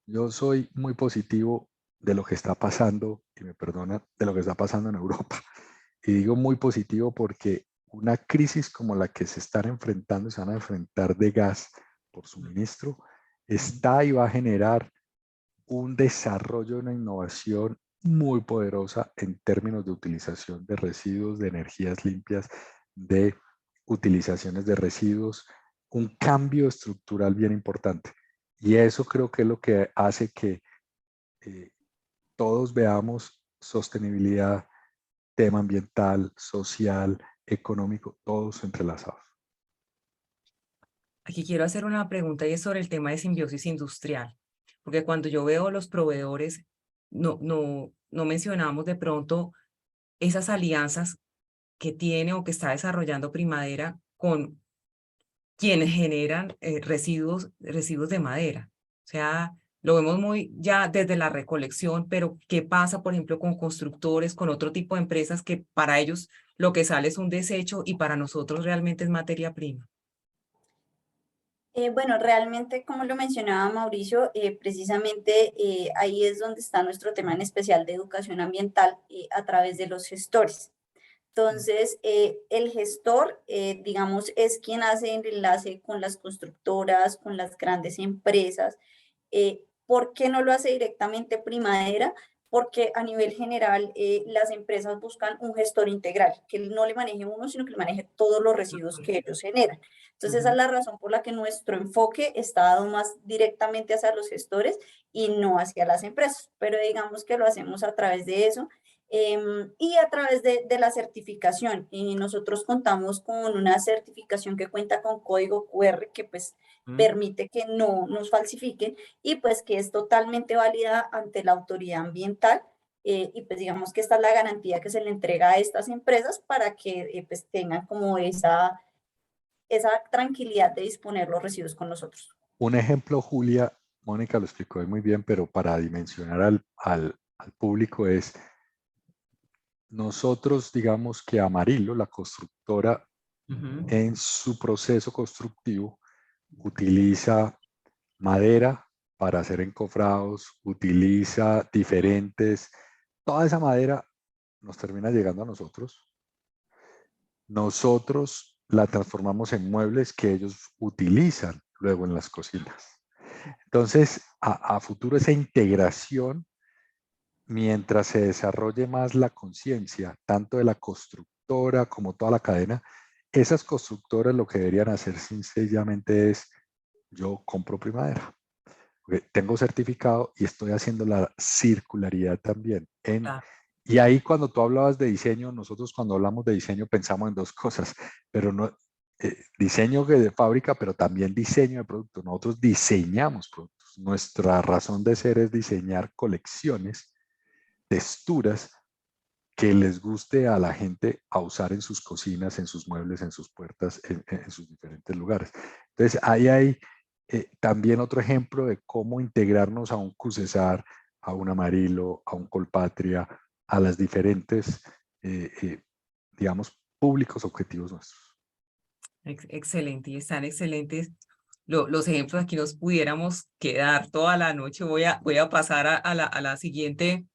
Yo soy muy positivo de lo que está pasando, y me perdona, de lo que está pasando en Europa. Y digo muy positivo porque una crisis como la que se están enfrentando, se van a enfrentar de gas por suministro, está y va a generar un desarrollo, una innovación muy poderosa en términos de utilización de residuos, de energías limpias, de utilizaciones de residuos, un cambio estructural bien importante. Y eso creo que es lo que hace que todos veamos sostenibilidad, tema ambiental, social, económico, todos entrelazados. Aquí quiero hacer una pregunta y es sobre el tema de simbiosis industrial, porque cuando yo veo los proveedores, no mencionamos de pronto esas alianzas que tiene o que está desarrollando Primadera con quienes generan residuos de madera. O sea, lo vemos muy ya desde la recolección, pero ¿qué pasa, por ejemplo, con constructores, con otro tipo de empresas que para ellos lo que sale es un desecho y para nosotros realmente es materia prima? Bueno, realmente, como lo mencionaba Mauricio, precisamente ahí es donde está nuestro tema en especial de educación ambiental a través de los gestores. Entonces, el gestor, digamos, es quien hace el enlace con las constructoras, con las grandes empresas. ¿Por qué no lo hace directamente Primadera? Porque a nivel general las empresas buscan un gestor integral, que no le maneje uno, sino que le maneje todos los residuos que ellos generan. Entonces, esa es la razón por la que nuestro enfoque está dado más directamente hacia los gestores y no hacia las empresas, pero digamos que lo hacemos a través de eso. Y a través de la certificación. Y nosotros contamos con una certificación que cuenta con código QR que pues permite que no nos falsifiquen y pues que es totalmente válida ante la autoridad ambiental. Y pues digamos que esta es la garantía que se le entrega a estas empresas para que pues tengan como esa tranquilidad de disponer los residuos con nosotros. Un ejemplo, Julia, Mónica lo explicó muy bien, pero para dimensionar al público es, nosotros digamos que Amarillo, la constructora, en su proceso constructivo, utiliza madera para hacer encofrados, utiliza diferentes, toda esa madera nos termina llegando a nosotros nosotros la transformamos en muebles que ellos utilizan luego en las cocinas. Entonces, a futuro esa integración, mientras se desarrolle más la conciencia, tanto de la constructora como toda la cadena, esas constructoras lo que deberían hacer sencillamente es, yo compro Primadera, tengo certificado y estoy haciendo la circularidad también. Y ahí cuando tú hablabas de diseño, nosotros cuando hablamos de diseño pensamos en dos cosas, pero no diseño de fábrica, pero también diseño de producto. Nosotros diseñamos productos. Nuestra razón de ser es diseñar colecciones, texturas que les guste a la gente a usar en sus cocinas, en sus muebles, en sus puertas, en sus diferentes lugares. Entonces, ahí hay también otro ejemplo de cómo integrarnos a un Cusesar, a un Amarillo, a un Colpatria, a las diferentes, digamos, públicos objetivos nuestros. Excelente, y están excelentes los ejemplos. Aquí nos pudiéramos quedar toda la noche. Voy a pasar a la siguiente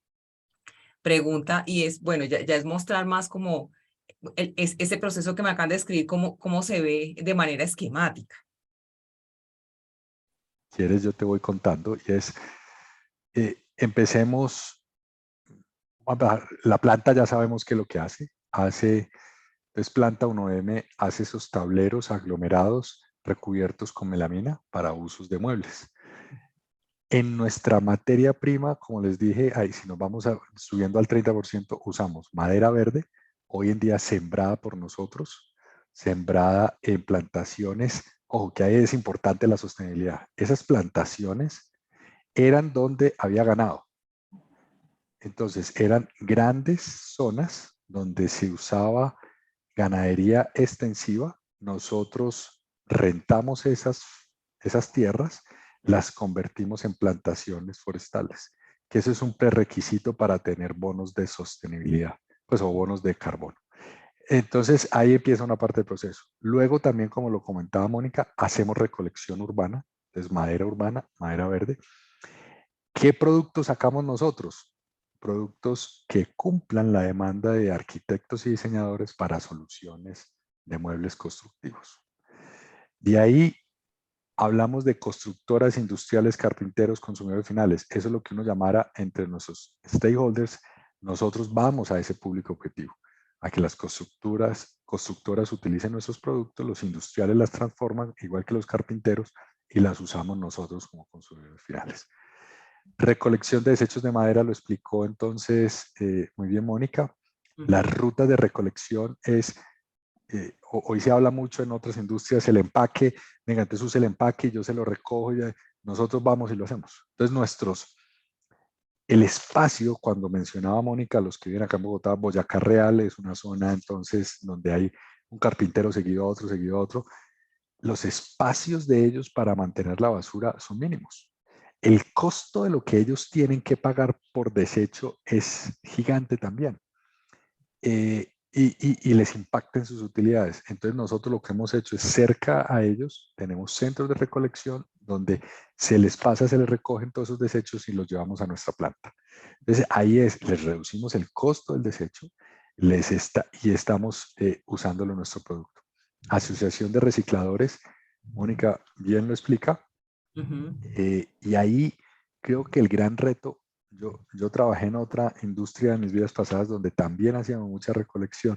pregunta, y es, bueno, ya es mostrar más como ese proceso que me acaban de describir, cómo se ve de manera esquemática. Si quieres, yo te voy contando, y es, empecemos, la planta ya sabemos qué es lo que hace. Entonces, planta 1M hace esos tableros aglomerados recubiertos con melamina para usos de muebles. En nuestra materia prima, como les dije, ahí si nos vamos subiendo al 30%, usamos madera verde, hoy en día sembrada por nosotros, sembrada en plantaciones. Ojo, que ahí es importante la sostenibilidad. Esas plantaciones eran donde había ganado. Entonces, eran grandes zonas donde se usaba ganadería extensiva. Nosotros rentamos esas tierras, las convertimos en plantaciones forestales, que ese es un prerequisito para tener bonos de sostenibilidad, pues, o bonos de carbono. Entonces, ahí empieza una parte del proceso. Luego también, como lo comentaba Mónica, hacemos recolección urbana, entonces madera urbana, madera verde. ¿Qué productos sacamos nosotros? Productos que cumplan la demanda de arquitectos y diseñadores para soluciones de muebles constructivos. De ahí hablamos de constructoras industriales, carpinteros, consumidores finales. Eso es lo que uno llamara entre nuestros stakeholders. Nosotros vamos a ese público objetivo, a que las constructoras utilicen nuestros productos, los industriales las transforman, igual que los carpinteros, y las usamos nosotros como consumidores finales. Recolección de desechos de madera, lo explicó entonces muy bien Mónica. Las rutas de recolección es, hoy se habla mucho en otras industrias, el empaque. Venga, entonces use el empaque y yo se lo recojo, y nosotros vamos y lo hacemos. Entonces el espacio, cuando mencionaba Mónica, los que viven acá en Bogotá, Boyacá Real es una zona entonces donde hay un carpintero seguido a otro, los espacios de ellos para mantener la basura son mínimos. El costo de lo que ellos tienen que pagar por desecho es gigante también. Y les impacta en sus utilidades. Entonces nosotros lo que hemos hecho es, cerca a ellos tenemos centros de recolección donde se les pasa, se les recogen todos esos desechos y los llevamos a nuestra planta. Entonces ahí les reducimos el costo del desecho y estamos usándolo en nuestro producto. Asociación de recicladores, Mónica bien lo explica. Y ahí creo que el gran reto, yo trabajé en otra industria en mis vidas pasadas donde también hacíamos mucha recolección,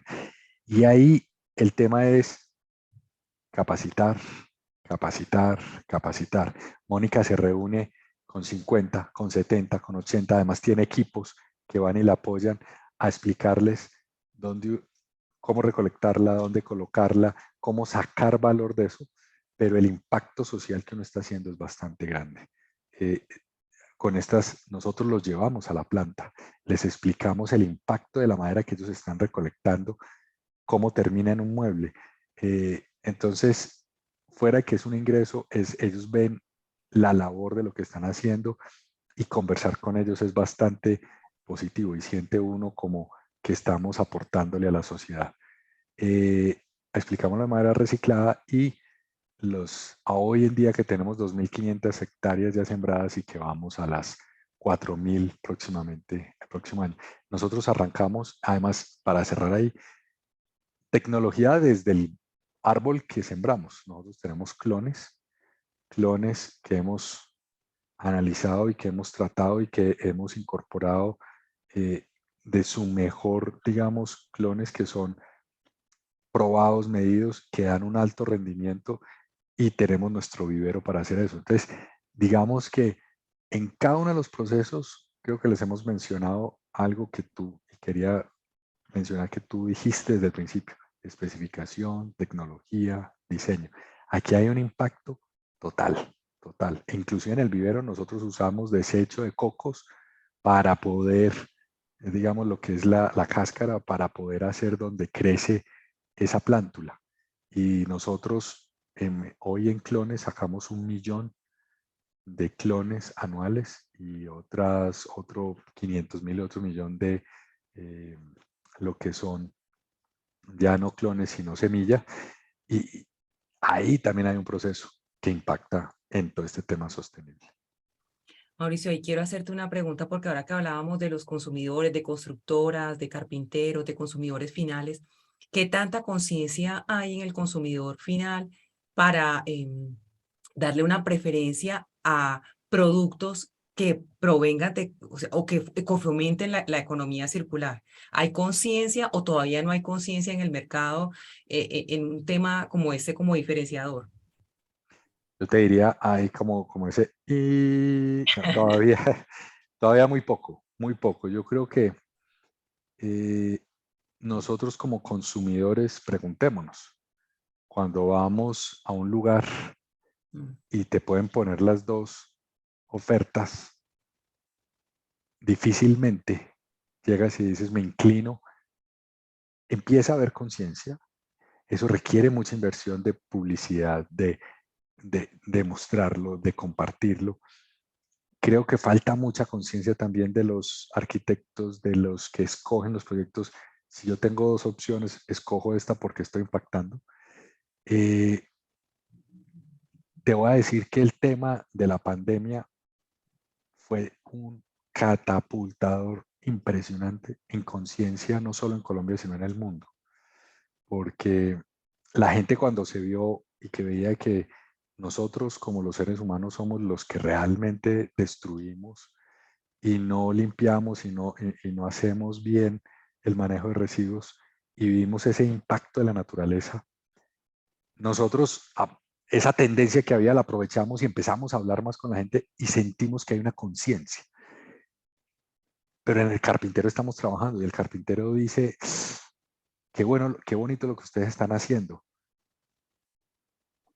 y ahí el tema es capacitar. Mónica se reúne con 50, con 70, con 80, además tiene equipos que van y la apoyan a explicarles cómo recolectarla, dónde colocarla, cómo sacar valor de eso, pero el impacto social que uno está haciendo es bastante grande. Con estas, nosotros los llevamos a la planta, les explicamos el impacto de la madera que ellos están recolectando, cómo termina en un mueble. Entonces, fuera de que es un ingreso, ellos ven la labor de lo que están haciendo, y conversar con ellos es bastante positivo, y siente uno como que estamos aportándole a la sociedad. Explicamos la madera reciclada, y hoy en día que tenemos 2.500 hectáreas ya sembradas y que vamos a las 4.000 próximamente, el próximo año. Nosotros arrancamos, además, para cerrar ahí, Tecnología desde el árbol que sembramos. Nosotros tenemos clones que hemos analizado y que hemos tratado y que hemos incorporado de su mejor, digamos, clones que son probados, medidos, que dan un alto rendimiento y tenemos nuestro vivero para hacer eso. Entonces, digamos que en cada uno de los procesos, creo que les hemos mencionado algo que quería mencionar que tú dijiste desde el principio: especificación, tecnología, diseño. Aquí hay un impacto total. E inclusive en el vivero nosotros usamos desecho de cocos para poder, digamos, lo que es la cáscara, para poder hacer donde crece esa plántula. Y nosotros hoy en clones sacamos 1 millón de clones anuales y otro 500,000, otro millón de lo que son ya no clones sino semilla, y ahí también hay un proceso que impacta en todo este tema sostenible. Mauricio, y quiero hacerte una pregunta porque ahora que hablábamos de los consumidores, de constructoras, de carpinteros, de consumidores finales, ¿qué tanta conciencia hay en el consumidor final para darle una preferencia a productos que provengan de, o que fomenten la economía circular? ¿Hay conciencia o todavía no hay conciencia en el mercado en un tema como este como diferenciador? Yo te diría, hay como ese, y no, todavía muy poco, muy poco. Yo creo que nosotros como consumidores preguntémonos, cuando vamos a un lugar y te pueden poner las dos ofertas, difícilmente llegas y dices, me inclino. Empieza a haber conciencia. Eso requiere mucha inversión de publicidad, de mostrarlo, de compartirlo. Creo que falta mucha conciencia también de los arquitectos, de los que escogen los proyectos. Si yo tengo 2 opciones, escojo esta porque estoy impactando. Te voy a decir que el tema de la pandemia fue un catapultador impresionante en conciencia, no solo en Colombia, sino en el mundo. Porque la gente, cuando se vio y que veía que nosotros como los seres humanos somos los que realmente destruimos y no limpiamos y no hacemos bien el manejo de residuos, y vimos ese impacto de la naturaleza, nosotros esa tendencia que había la aprovechamos y empezamos a hablar más con la gente y sentimos que hay una conciencia. Pero en el carpintero estamos trabajando y el carpintero dice, qué bueno, qué bonito lo que ustedes están haciendo,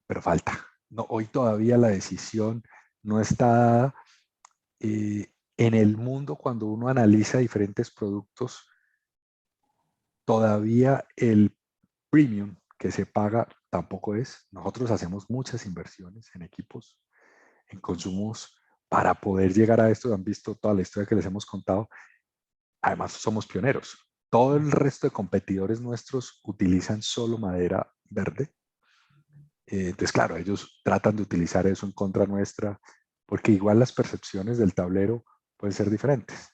pero falta. No, hoy todavía la decisión no está dada. En el mundo, cuando uno analiza diferentes productos, todavía el premium que se paga tampoco es. Nosotros hacemos muchas inversiones en equipos, en consumos, para poder llegar a esto. Han visto toda la historia que les hemos contado. Además, somos pioneros. Todo el resto de competidores nuestros utilizan solo madera verde. Entonces, claro, ellos tratan de utilizar eso en contra nuestra, porque igual las percepciones del tablero pueden ser diferentes,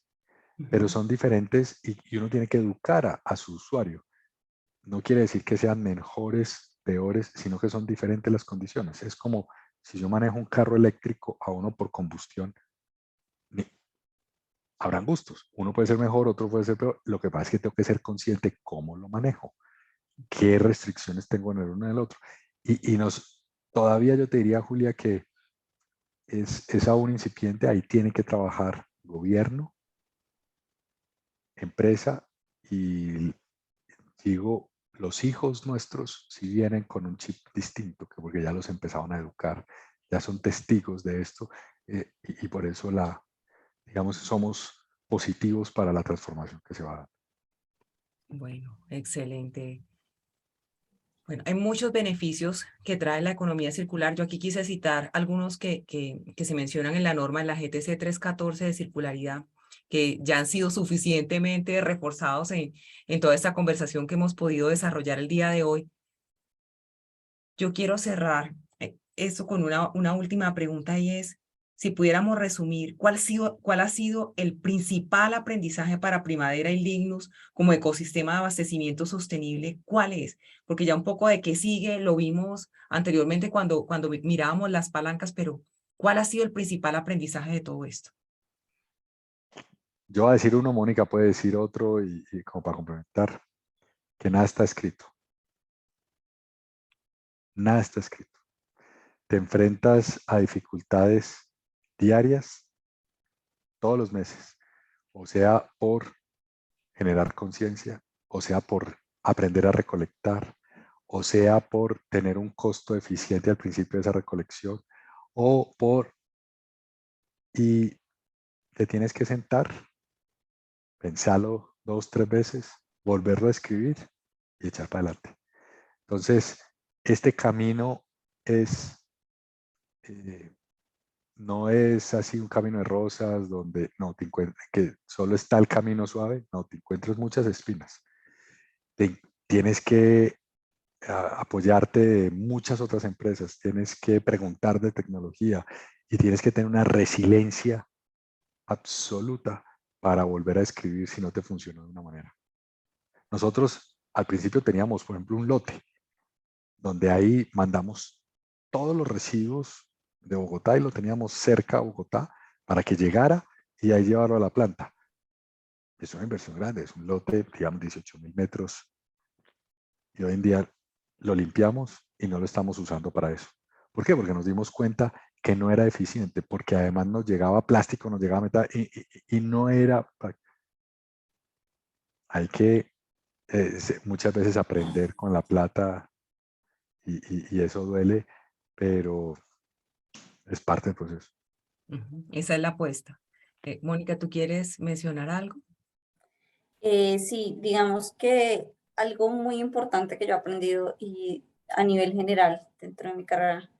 pero son diferentes y uno tiene que educar a su usuario. No quiere decir que sean mejores, peores, sino que son diferentes las condiciones. Es como si yo manejo un carro eléctrico a uno por combustión, habrán gustos. Uno puede ser mejor, otro puede ser peor. Lo que pasa es que tengo que ser consciente cómo lo manejo, qué restricciones tengo en el uno y en el otro. Todavía yo te diría, Julia, que es aún incipiente. Ahí tiene que trabajar gobierno, empresa, y digo, los hijos nuestros sí vienen con un chip distinto, porque ya los empezaron a educar, ya son testigos de esto, y por eso digamos, somos positivos para la transformación que se va a dar. Bueno, excelente. Bueno, hay muchos beneficios que trae la economía circular. Yo aquí quise citar algunos que se mencionan en la norma, en la GTC 314 de circularidad, que ya han sido suficientemente reforzados en toda esta conversación que hemos podido desarrollar el día de hoy. Yo quiero cerrar esto con una última pregunta, y es, si pudiéramos resumir, ¿cuál ha sido el principal aprendizaje para Primadera y Lignus como ecosistema de abastecimiento sostenible? ¿Cuál es? Porque ya un poco de qué sigue lo vimos anteriormente cuando mirábamos las palancas, pero ¿cuál ha sido el principal aprendizaje de todo esto? Yo voy a decir uno, Mónica puede decir otro y como para complementar, que nada está escrito. Nada está escrito. Te enfrentas a dificultades diarias todos los meses, o sea, por generar conciencia, o sea, por aprender a recolectar, o sea, por tener un costo eficiente al principio de esa recolección, o por... Y te tienes que sentar, pensarlo 2, 3 veces, volverlo a escribir y echar para adelante. Entonces, este camino es, no es así un camino de rosas donde no te encuentras, que solo está el camino suave, no, te encuentras muchas espinas. Tienes que apoyarte de muchas otras empresas, tienes que preguntar de tecnología y tienes que tener una resiliencia absoluta para volver a escribir si no te funcionó de una manera. Nosotros al principio teníamos, por ejemplo, un lote donde ahí mandamos todos los residuos de Bogotá y lo teníamos cerca a Bogotá para que llegara y ahí llevarlo a la planta. Es una inversión grande, es un lote, digamos, 18.000 metros y hoy en día lo limpiamos y no lo estamos usando para eso. ¿Por qué? Porque nos dimos cuenta que no era eficiente, porque además nos llegaba plástico, nos llegaba metal y no era... Hay que muchas veces aprender con la plata y eso duele, pero es parte del proceso. Esa es la apuesta. Mónica, ¿tú quieres mencionar algo? Sí, digamos que algo muy importante que yo he aprendido y a nivel general dentro de mi carrera,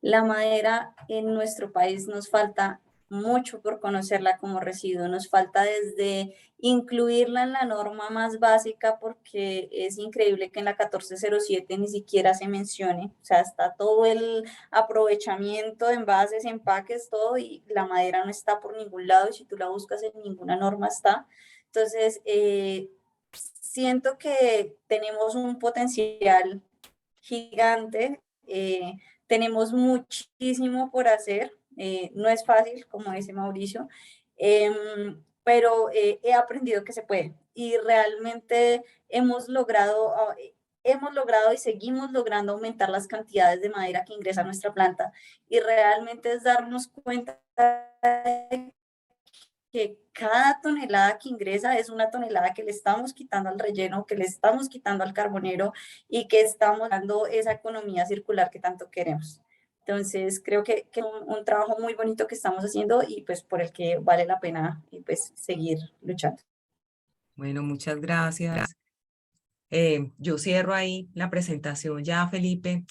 la madera en nuestro país nos falta mucho por conocerla como residuo, nos falta desde incluirla en la norma más básica porque es increíble que en la 1407 ni siquiera se mencione, o sea, está todo el aprovechamiento de envases, empaques, todo y la madera no está por ningún lado y si tú la buscas en ninguna norma está. Entonces, siento que tenemos un potencial gigante. Tenemos muchísimo por hacer, no es fácil, como dice Mauricio, pero he aprendido que se puede y realmente hemos logrado y seguimos logrando aumentar las cantidades de madera que ingresa a nuestra planta y realmente es darnos cuenta de que cada tonelada que ingresa es una tonelada que le estamos quitando al relleno, que le estamos quitando al carbonero y que estamos dando esa economía circular que tanto queremos. Entonces, creo que un trabajo muy bonito que estamos haciendo y pues por el que vale la pena y pues seguir luchando. Bueno, muchas gracias. Yo cierro ahí la presentación ya, Felipe,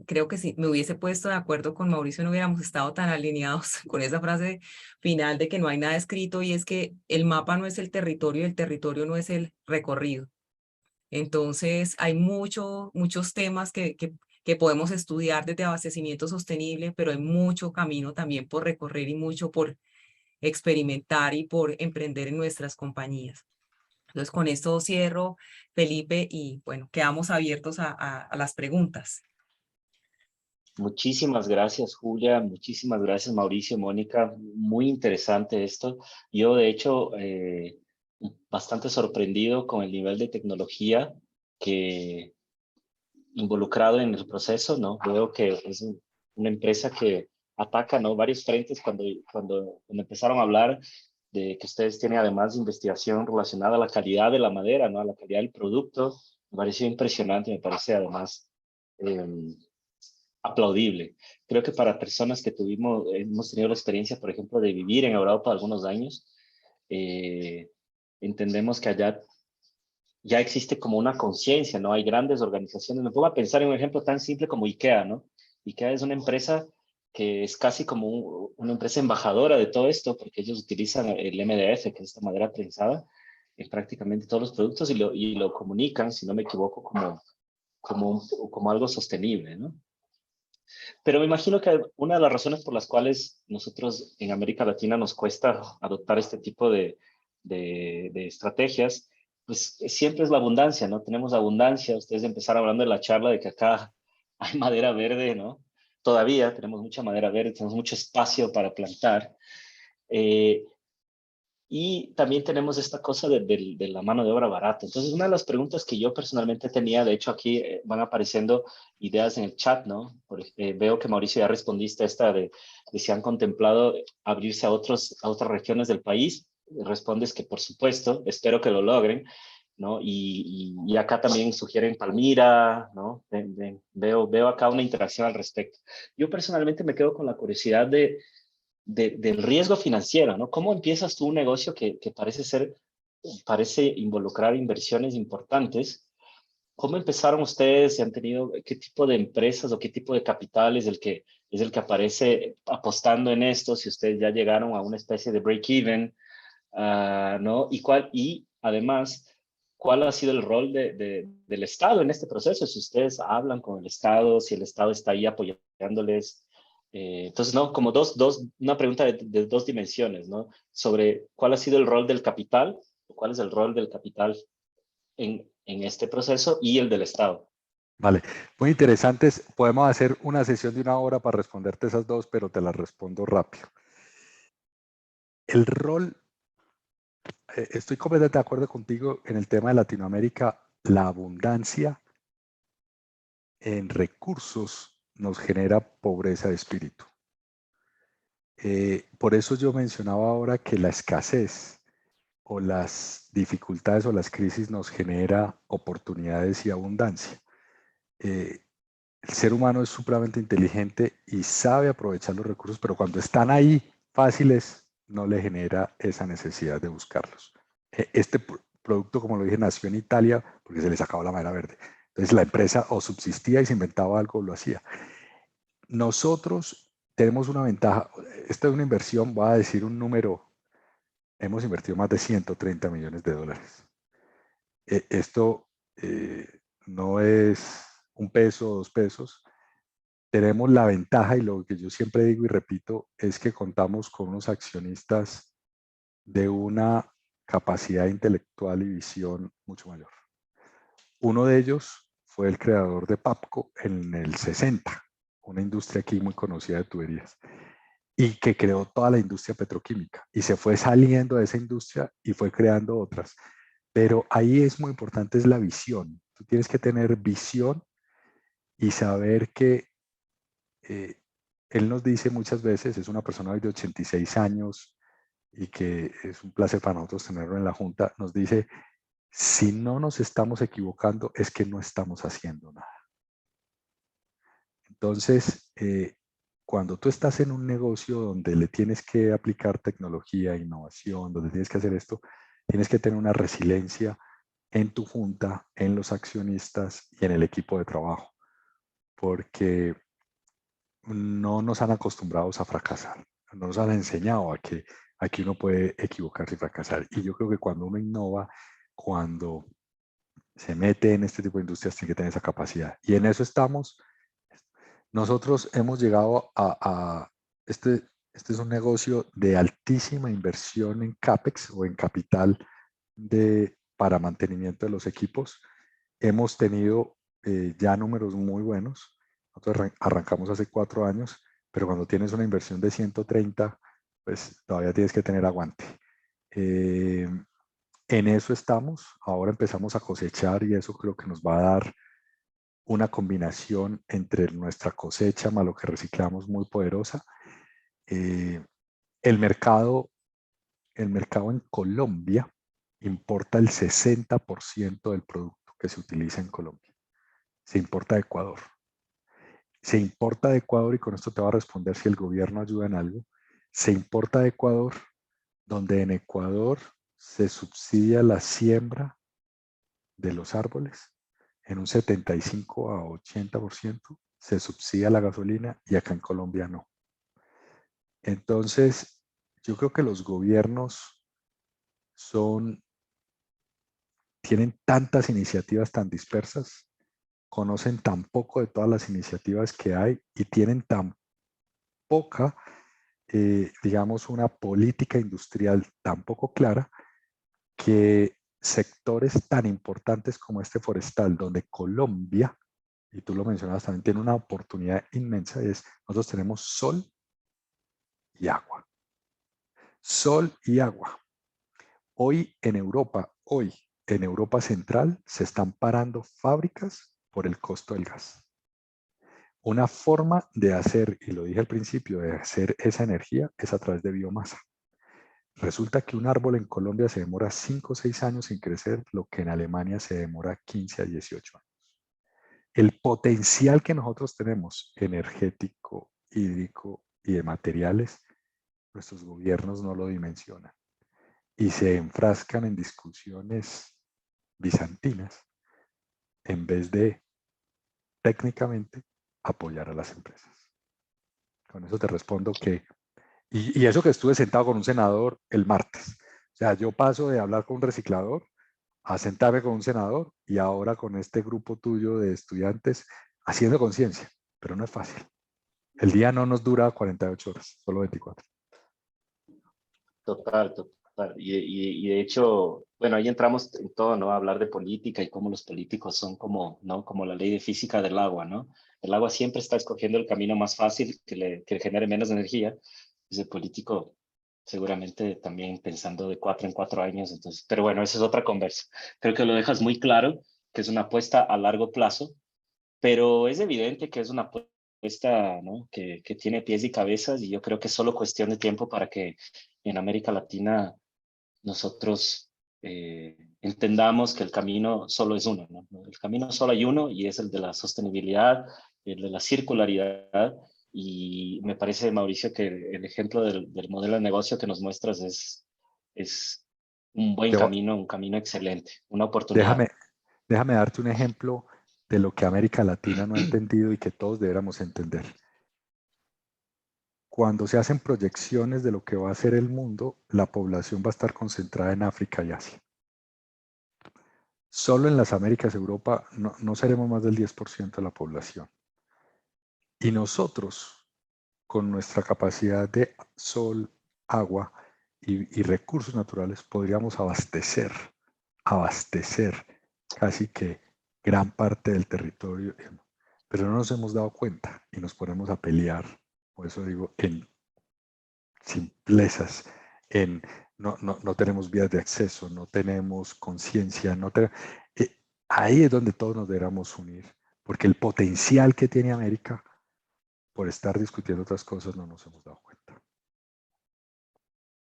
creo que si me hubiese puesto de acuerdo con Mauricio no hubiéramos estado tan alineados con esa frase final de que no hay nada escrito y es que el mapa no es el territorio no es el recorrido. Entonces hay muchos temas que podemos estudiar desde abastecimiento sostenible, pero hay mucho camino también por recorrer y mucho por experimentar y por emprender en nuestras compañías. Entonces, con esto cierro, Felipe, y bueno, quedamos abiertos a las preguntas. Muchísimas gracias, Julia. Muchísimas gracias, Mauricio, Mónica. Muy interesante esto. Yo, de hecho, bastante sorprendido con el nivel de tecnología que involucrado en el proceso, ¿no? Veo que es una empresa que ataca, ¿no? Varios frentes cuando empezaron a hablar de que ustedes tienen además investigación relacionada a la calidad de la madera, ¿no? A la calidad del producto. Me pareció impresionante, me parece además aplaudible. Creo que para personas que hemos tenido la experiencia, por ejemplo, de vivir en Europa algunos años, entendemos que allá ya existe como una conciencia, ¿no? Hay grandes organizaciones. Me pongo a pensar en un ejemplo tan simple como IKEA, ¿no? IKEA es una empresa que es casi como una empresa embajadora de todo esto, porque ellos utilizan el MDF, que es esta madera prensada, en prácticamente todos los productos y lo comunican, si no me equivoco, como algo sostenible, ¿no? Pero me imagino que una de las razones por las cuales nosotros en América Latina nos cuesta adoptar este tipo de estrategias, pues siempre es la abundancia, ¿no? Tenemos abundancia. Ustedes empezaron hablando en la charla de que acá hay madera verde, ¿no? Todavía tenemos mucha madera verde, tenemos mucho espacio para plantar. Y también tenemos esta cosa de la mano de obra barata. Entonces, una de las preguntas que yo personalmente tenía, de hecho aquí van apareciendo ideas en el chat, ¿no? Veo que Mauricio ya respondiste a esta de si han contemplado abrirse a otras regiones del país. Respondes que por supuesto, espero que lo logren, ¿no? Y acá también sugieren Palmira, ¿no? Veo acá una interacción al respecto. Yo personalmente me quedo con la curiosidad del riesgo financiero, ¿no? ¿Cómo empiezas tú un negocio que parece involucrar inversiones importantes? ¿Cómo empezaron ustedes? ¿Se han tenido qué tipo de empresas o qué tipo de capital es el que aparece apostando en esto? Si ustedes ya llegaron a una especie de break-even, ¿no? Y además, ¿cuál ha sido el rol del Estado en este proceso? Si ustedes hablan con el Estado, si el Estado está ahí apoyándoles. Entonces, no, como una pregunta de dos dimensiones, ¿no? Sobre cuál ha sido el rol del capital, cuál es el rol del capital en este proceso y el del Estado. Vale, muy interesantes. Podemos hacer una sesión de 1 hora para responderte esas dos, pero te las respondo rápido. El rol, estoy completamente de acuerdo contigo en el tema de Latinoamérica. La abundancia en recursos nos genera pobreza de espíritu. Por eso yo mencionaba ahora que la escasez o las dificultades o las crisis nos genera oportunidades y abundancia. El ser humano es supremamente inteligente y sabe aprovechar los recursos, pero cuando están ahí fáciles, no le genera esa necesidad de buscarlos. Este producto, como lo dije, nació en Italia porque se le sacaba la madera verde. Entonces la empresa o subsistía y se inventaba algo o lo hacía. Nosotros tenemos una ventaja. Esta es una inversión, voy a decir un número. Hemos invertido más de 130 millones de dólares. Esto no es un peso o 2 pesos. Tenemos la ventaja, y lo que yo siempre digo y repito, es que contamos con unos accionistas de una capacidad intelectual y visión mucho mayor. Uno de ellos fue el creador de PAPCO en el 60, una industria aquí muy conocida de tuberías, y que creó toda la industria petroquímica y se fue saliendo de esa industria y fue creando otras. Pero ahí es muy importante es la visión. Tú tienes que tener visión y saber que él nos dice muchas veces, es una persona de 86 años y que es un placer para nosotros tenerlo en la Junta, nos dice, si no nos estamos equivocando es que no estamos haciendo nada. Entonces, cuando tú estás en un negocio donde le tienes que aplicar tecnología, innovación, donde tienes que hacer esto, tienes que tener una resiliencia en tu junta, en los accionistas y en el equipo de trabajo, porque no nos han acostumbrado a fracasar, no nos han enseñado a que aquí uno puede equivocarse y fracasar. Y yo creo que cuando uno innova, cuando se mete en este tipo de industrias, tiene que tener esa capacidad. Y en eso estamos. Nosotros hemos llegado este es un negocio de altísima inversión en CAPEX o en capital para mantenimiento de los equipos. Hemos tenido ya números muy buenos. Nosotros arrancamos hace 4 años, pero cuando tienes una inversión de 130, pues todavía tienes que tener aguante. En eso estamos. Ahora empezamos a cosechar y eso creo que nos va a dar una combinación entre nuestra cosecha más lo que reciclamos muy poderosa. El mercado en Colombia importa el 60% del producto que se utiliza en Colombia. Se importa de Ecuador. Se importa de Ecuador, y con esto te voy a responder si el gobierno ayuda en algo. Se importa de Ecuador, donde en Ecuador se subsidia la siembra de los árboles en un 75 a 80%, se subsidia la gasolina y acá en Colombia no. Entonces, yo creo que los gobiernos tienen tantas iniciativas tan dispersas conocen tan poco de todas las iniciativas que hay y tienen tan poca, digamos, una política industrial tan poco clara, que sectores tan importantes como este forestal, donde Colombia, y tú lo mencionabas también, tiene una oportunidad inmensa, es nosotros tenemos sol y agua. Sol y agua. Hoy en Europa Central se están parando fábricas por el costo del gas. Una forma de hacer, y lo dije al principio, de hacer esa energía es a través de biomasa. Resulta que un árbol en Colombia se demora 5 o 6 años en crecer, lo que en Alemania se demora 15 a 18 años. El potencial que nosotros tenemos, energético, hídrico y de materiales, nuestros gobiernos no lo dimensionan y se enfrascan en discusiones bizantinas en vez de técnicamente apoyar a las empresas. Con eso te respondo que, y eso que estuve sentado con un senador el martes. O sea, yo paso de hablar con un reciclador a sentarme con un senador y ahora con este grupo tuyo de estudiantes haciendo conciencia, pero no es fácil. El día no nos dura 48 horas, solo 24. Total, total. Y de hecho, bueno, ahí entramos en todo, ¿no? A hablar de política y cómo los políticos son como, ¿no? Como la ley de física del agua, ¿no? El agua siempre está escogiendo el camino más fácil que le genere menos energía. Pues el político seguramente también pensando de 4 en 4 años. Entonces, pero bueno, esa es otra conversa. Creo que lo dejas muy claro, que es una apuesta a largo plazo, pero es evidente que es una apuesta, ¿no? que tiene pies y cabezas, y yo creo que es solo cuestión de tiempo para que en América Latina nosotros entendamos que el camino solo es uno, ¿no? El camino solo hay uno y es el de la sostenibilidad, el de la circularidad, y me parece, Mauricio, que el ejemplo del modelo de negocio que nos muestras es un buen camino, un camino excelente, una oportunidad. Déjame darte un ejemplo de lo que América Latina no ha entendido y que todos deberíamos entender. Cuando se hacen proyecciones de lo que va a ser el mundo, la población va a estar concentrada en África y Asia. Solo en las Américas, Europa, no seremos más del 10% de la población. Y nosotros, con nuestra capacidad de sol, agua y recursos naturales, podríamos abastecer casi que gran parte del territorio, pero no nos hemos dado cuenta y nos ponemos a pelear, por eso digo, en simplezas, en no tenemos vías de acceso, no tenemos conciencia, ahí es donde todos nos deberíamos unir, porque el potencial que tiene América, por estar discutiendo otras cosas, no nos hemos dado cuenta.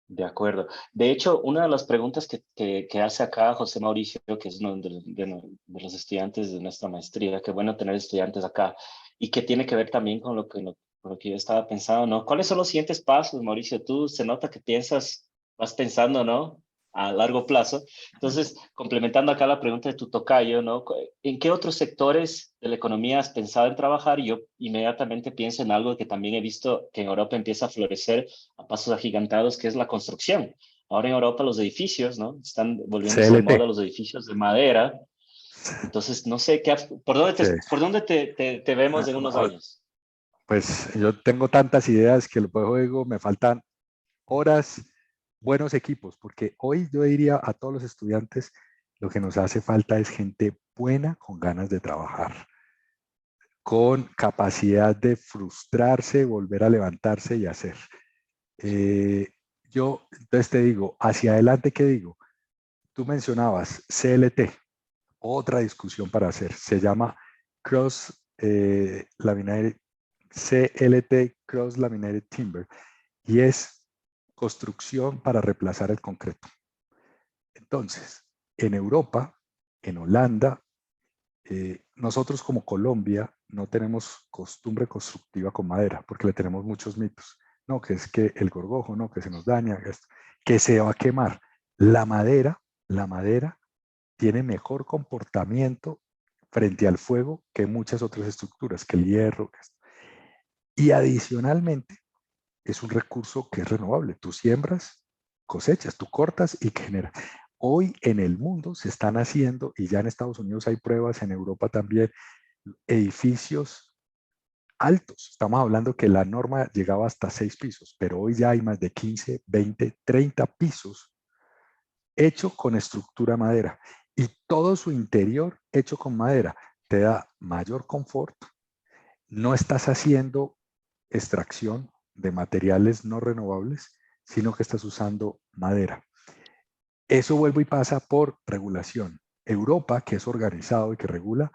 De acuerdo. De hecho, una de las preguntas que hace acá José Mauricio, que es uno de los estudiantes de nuestra maestría, qué bueno tener estudiantes acá, y que tiene que ver también con lo que yo estaba pensando, ¿no? ¿Cuáles son los siguientes pasos, Mauricio? Tú se nota que vas pensando, ¿no? A largo plazo. Entonces, complementando acá la pregunta de tu tocayo, ¿no? ¿En qué otros sectores de la economía has pensado en trabajar? Yo inmediatamente pienso en algo que también he visto que en Europa empieza a florecer a pasos agigantados, que es la construcción. Ahora en Europa los edificios, ¿no? Están volviéndose de moda los edificios de madera. Entonces, no sé, ¿por dónde te vemos en unos años? Pues yo tengo tantas ideas que luego me faltan horas, buenos equipos, porque hoy yo diría a todos los estudiantes, lo que nos hace falta es gente buena con ganas de trabajar, con capacidad de frustrarse, volver a levantarse y hacer. Yo entonces te digo, hacia adelante, ¿qué digo? Tú mencionabas CLT, otra discusión para hacer, se llama Cross Laminated, CLT, Cross Laminated Timber, y es construcción para reemplazar el concreto. Entonces, en Europa, en Holanda, nosotros como Colombia no tenemos costumbre constructiva con madera porque le tenemos muchos mitos. No, que es que el gorgojo, no, que se nos daña, que se va a quemar. La madera tiene mejor comportamiento frente al fuego que muchas otras estructuras, que el hierro. Y adicionalmente, es un recurso que es renovable. Tú siembras, cosechas, tú cortas y generas. Hoy en el mundo se están haciendo, y ya en Estados Unidos hay pruebas, en Europa también, edificios altos. Estamos hablando que la norma llegaba hasta 6 pisos, pero hoy ya hay más de 15, 20, 30 pisos hecho con estructura madera y todo su interior hecho con madera. Te da mayor confort, no estás haciendo extracción de materiales no renovables, sino que estás usando madera. Eso vuelve y pasa por regulación. Europa, que es organizado y que regula,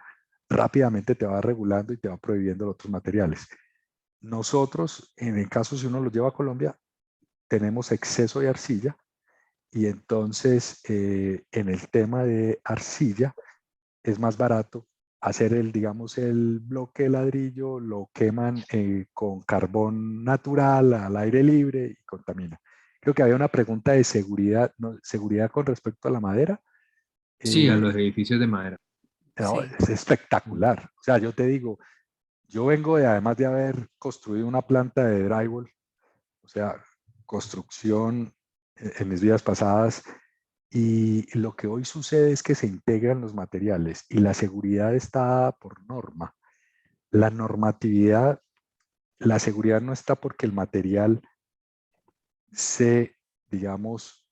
rápidamente te va regulando y te va prohibiendo los otros materiales. Nosotros, en el caso si uno lo lleva a Colombia, tenemos exceso de arcilla y entonces en el tema de arcilla es más barato hacer digamos, el bloque de ladrillo, lo queman con carbón natural al aire libre y contamina. Creo que había una pregunta de seguridad, ¿no? Seguridad con respecto a la madera. Sí, a los edificios de madera. No, Sí. es espectacular. O sea, yo te digo, yo vengo además de haber construido una planta de drywall, o sea, construcción en mis vidas pasadas, y lo que hoy sucede es que se integran los materiales y la seguridad está dada por norma. La normatividad, la seguridad no está porque el material se, digamos,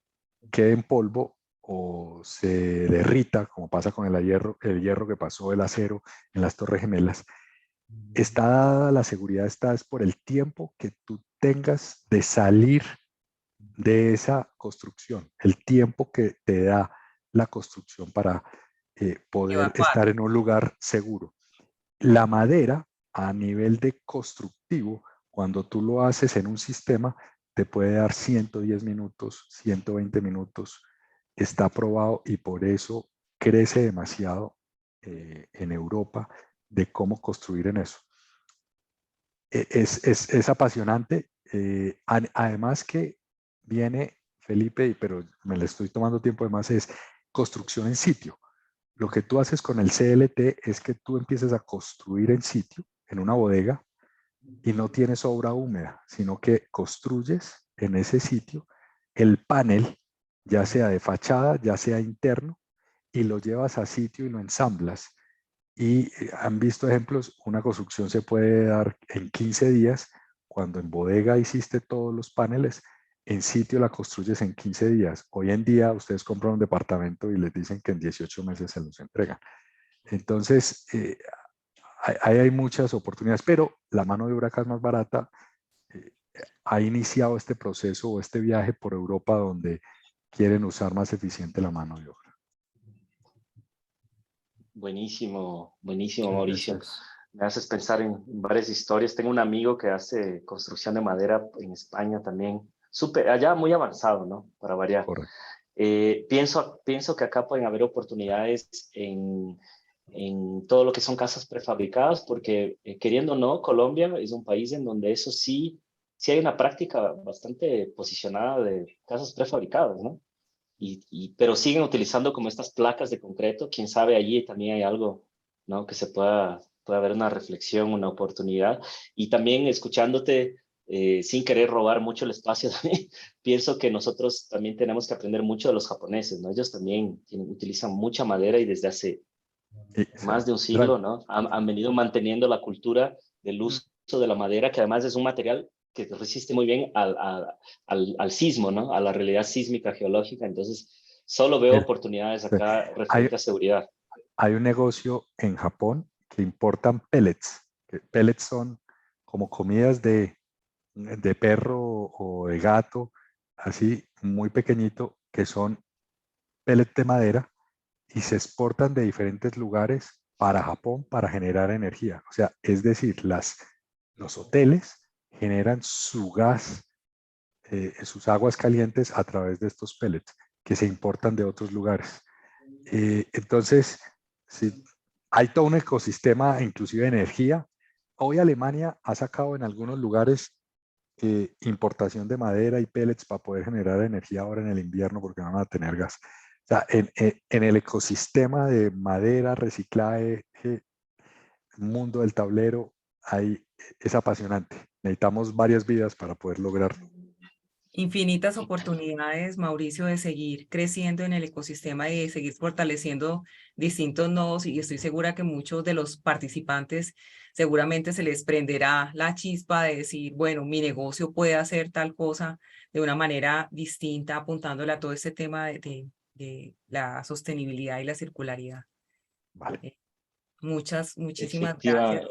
quede en polvo o se derrita, como pasa con el hierro que pasó el acero en las Torres Gemelas. Está dada la seguridad, está es por el tiempo que tú tengas de salir de esa construcción, el tiempo que te da la construcción para poder Evacuar. estar en un lugar seguro. La madera, a nivel de constructivo, cuando tú lo haces en un sistema, te puede dar 110 minutos, 120 minutos. Está probado y por eso crece demasiado en Europa de cómo construir en eso. Es apasionante. Además que viene Felipe, pero me le estoy tomando tiempo de más, es construcción en sitio. Lo que tú haces con el CLT es que tú empieces a construir en sitio, en una bodega, y no tienes obra húmeda, sino que construyes en ese sitio el panel, ya sea de fachada, ya sea interno, y lo llevas a sitio y lo ensamblas. Y han visto ejemplos, una construcción se puede dar en 15 días, cuando en bodega hiciste todos los paneles, en sitio la construyes en 15 días. Hoy en día ustedes compran un departamento y les dicen que en 18 meses se los entregan. Entonces, hay muchas oportunidades, pero la mano de obra acá es más barata. Ha iniciado este proceso o este viaje por Europa donde quieren usar más eficiente la mano de obra. Buenísimo, buenísimo, Mauricio. Gracias. Me haces pensar en varias historias. Tengo un amigo que hace construcción de madera en España también, súper, allá muy avanzado, ¿no? Para variar. Correcto. Pienso que acá pueden haber oportunidades en todo lo que son casas prefabricadas, porque queriendo o no, Colombia es un país en donde eso sí hay una práctica bastante posicionada de casas prefabricadas, ¿no? Pero siguen utilizando como estas placas de concreto. Quién sabe, allí también hay algo, ¿no? Que pueda haber una reflexión, una oportunidad. Y también escuchándote, sin querer robar mucho el espacio, también, pienso que nosotros también tenemos que aprender mucho de los japoneses, ¿no? Ellos también utilizan mucha madera y desde hace más de un siglo, ¿no? Han venido manteniendo la cultura del uso de la madera, que además es un material que resiste muy bien al sismo, ¿no? A la realidad sísmica geológica. Entonces, solo veo oportunidades acá referente a seguridad. Hay un negocio en Japón que importan pellets. Pellets son como comidas de perro o de gato, así muy pequeñito, que son pellets de madera y se exportan de diferentes lugares para Japón para generar energía. O sea, es decir, los hoteles generan su gas, sus aguas calientes a través de estos pellets que se importan de otros lugares. Entonces, sí, hay todo un ecosistema, inclusive de energía. Hoy Alemania ha sacado en algunos lugares importación de madera y pellets para poder generar energía ahora en el invierno porque no van a tener gas. O sea, en el ecosistema de madera, reciclaje, mundo del tablero, es apasionante. Necesitamos varias vidas para poder lograrlo. infinitas oportunidades, Mauricio, de seguir creciendo en el ecosistema y de seguir fortaleciendo distintos nodos, y estoy segura que muchos de los participantes seguramente se les prenderá la chispa de decir, bueno, mi negocio puede hacer tal cosa de una manera distinta, apuntándole a todo este tema de la sostenibilidad y la circularidad. Vale. Muchísimas Efectiva, gracias.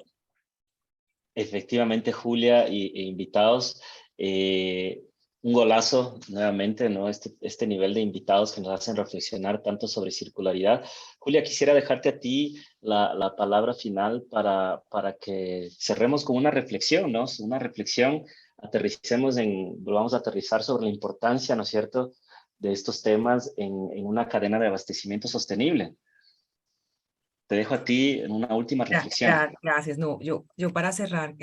efectivamente, Julia e invitados, un golazo nuevamente, ¿no? Este nivel de invitados que nos hacen reflexionar tanto sobre circularidad. Julia, quisiera dejarte a ti la palabra final para que cerremos con una reflexión, ¿no? Una reflexión, volvamos a aterrizar sobre la importancia, ¿no es cierto?, de estos temas en una cadena de abastecimiento sostenible. Te dejo a ti en una última reflexión. Gracias. No, yo para cerrar,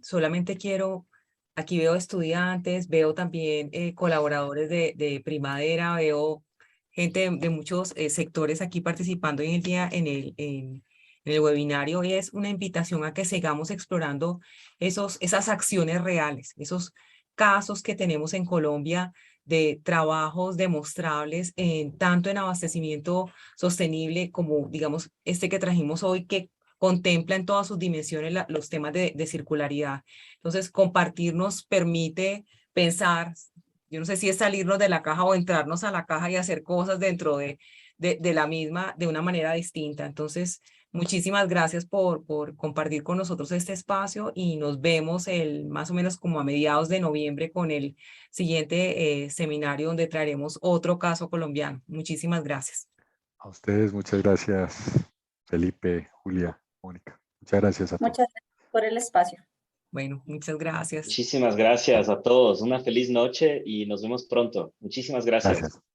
solamente quiero, aquí veo estudiantes, veo también colaboradores de Primadera, veo gente de muchos sectores aquí participando hoy en día en el webinario, y es una invitación a que sigamos explorando esas acciones reales, esos casos que tenemos en Colombia de trabajos demostrables tanto en abastecimiento sostenible como, digamos, este que trajimos hoy, que contempla en todas sus dimensiones los temas de circularidad. Entonces, compartir nos permite pensar, yo no sé si es salirnos de la caja o entrarnos a la caja y hacer cosas dentro de la misma de una manera distinta. Entonces, muchísimas gracias por compartir con nosotros este espacio, y nos vemos más o menos como a mediados de noviembre con el siguiente seminario, donde traeremos otro caso colombiano. Muchísimas gracias. A ustedes, muchas gracias, Felipe, Julia, Mónica. Muchas gracias a todos. Muchas gracias por el espacio. Bueno, muchas gracias. Muchísimas gracias a todos. Una feliz noche y nos vemos pronto. Muchísimas gracias. Gracias.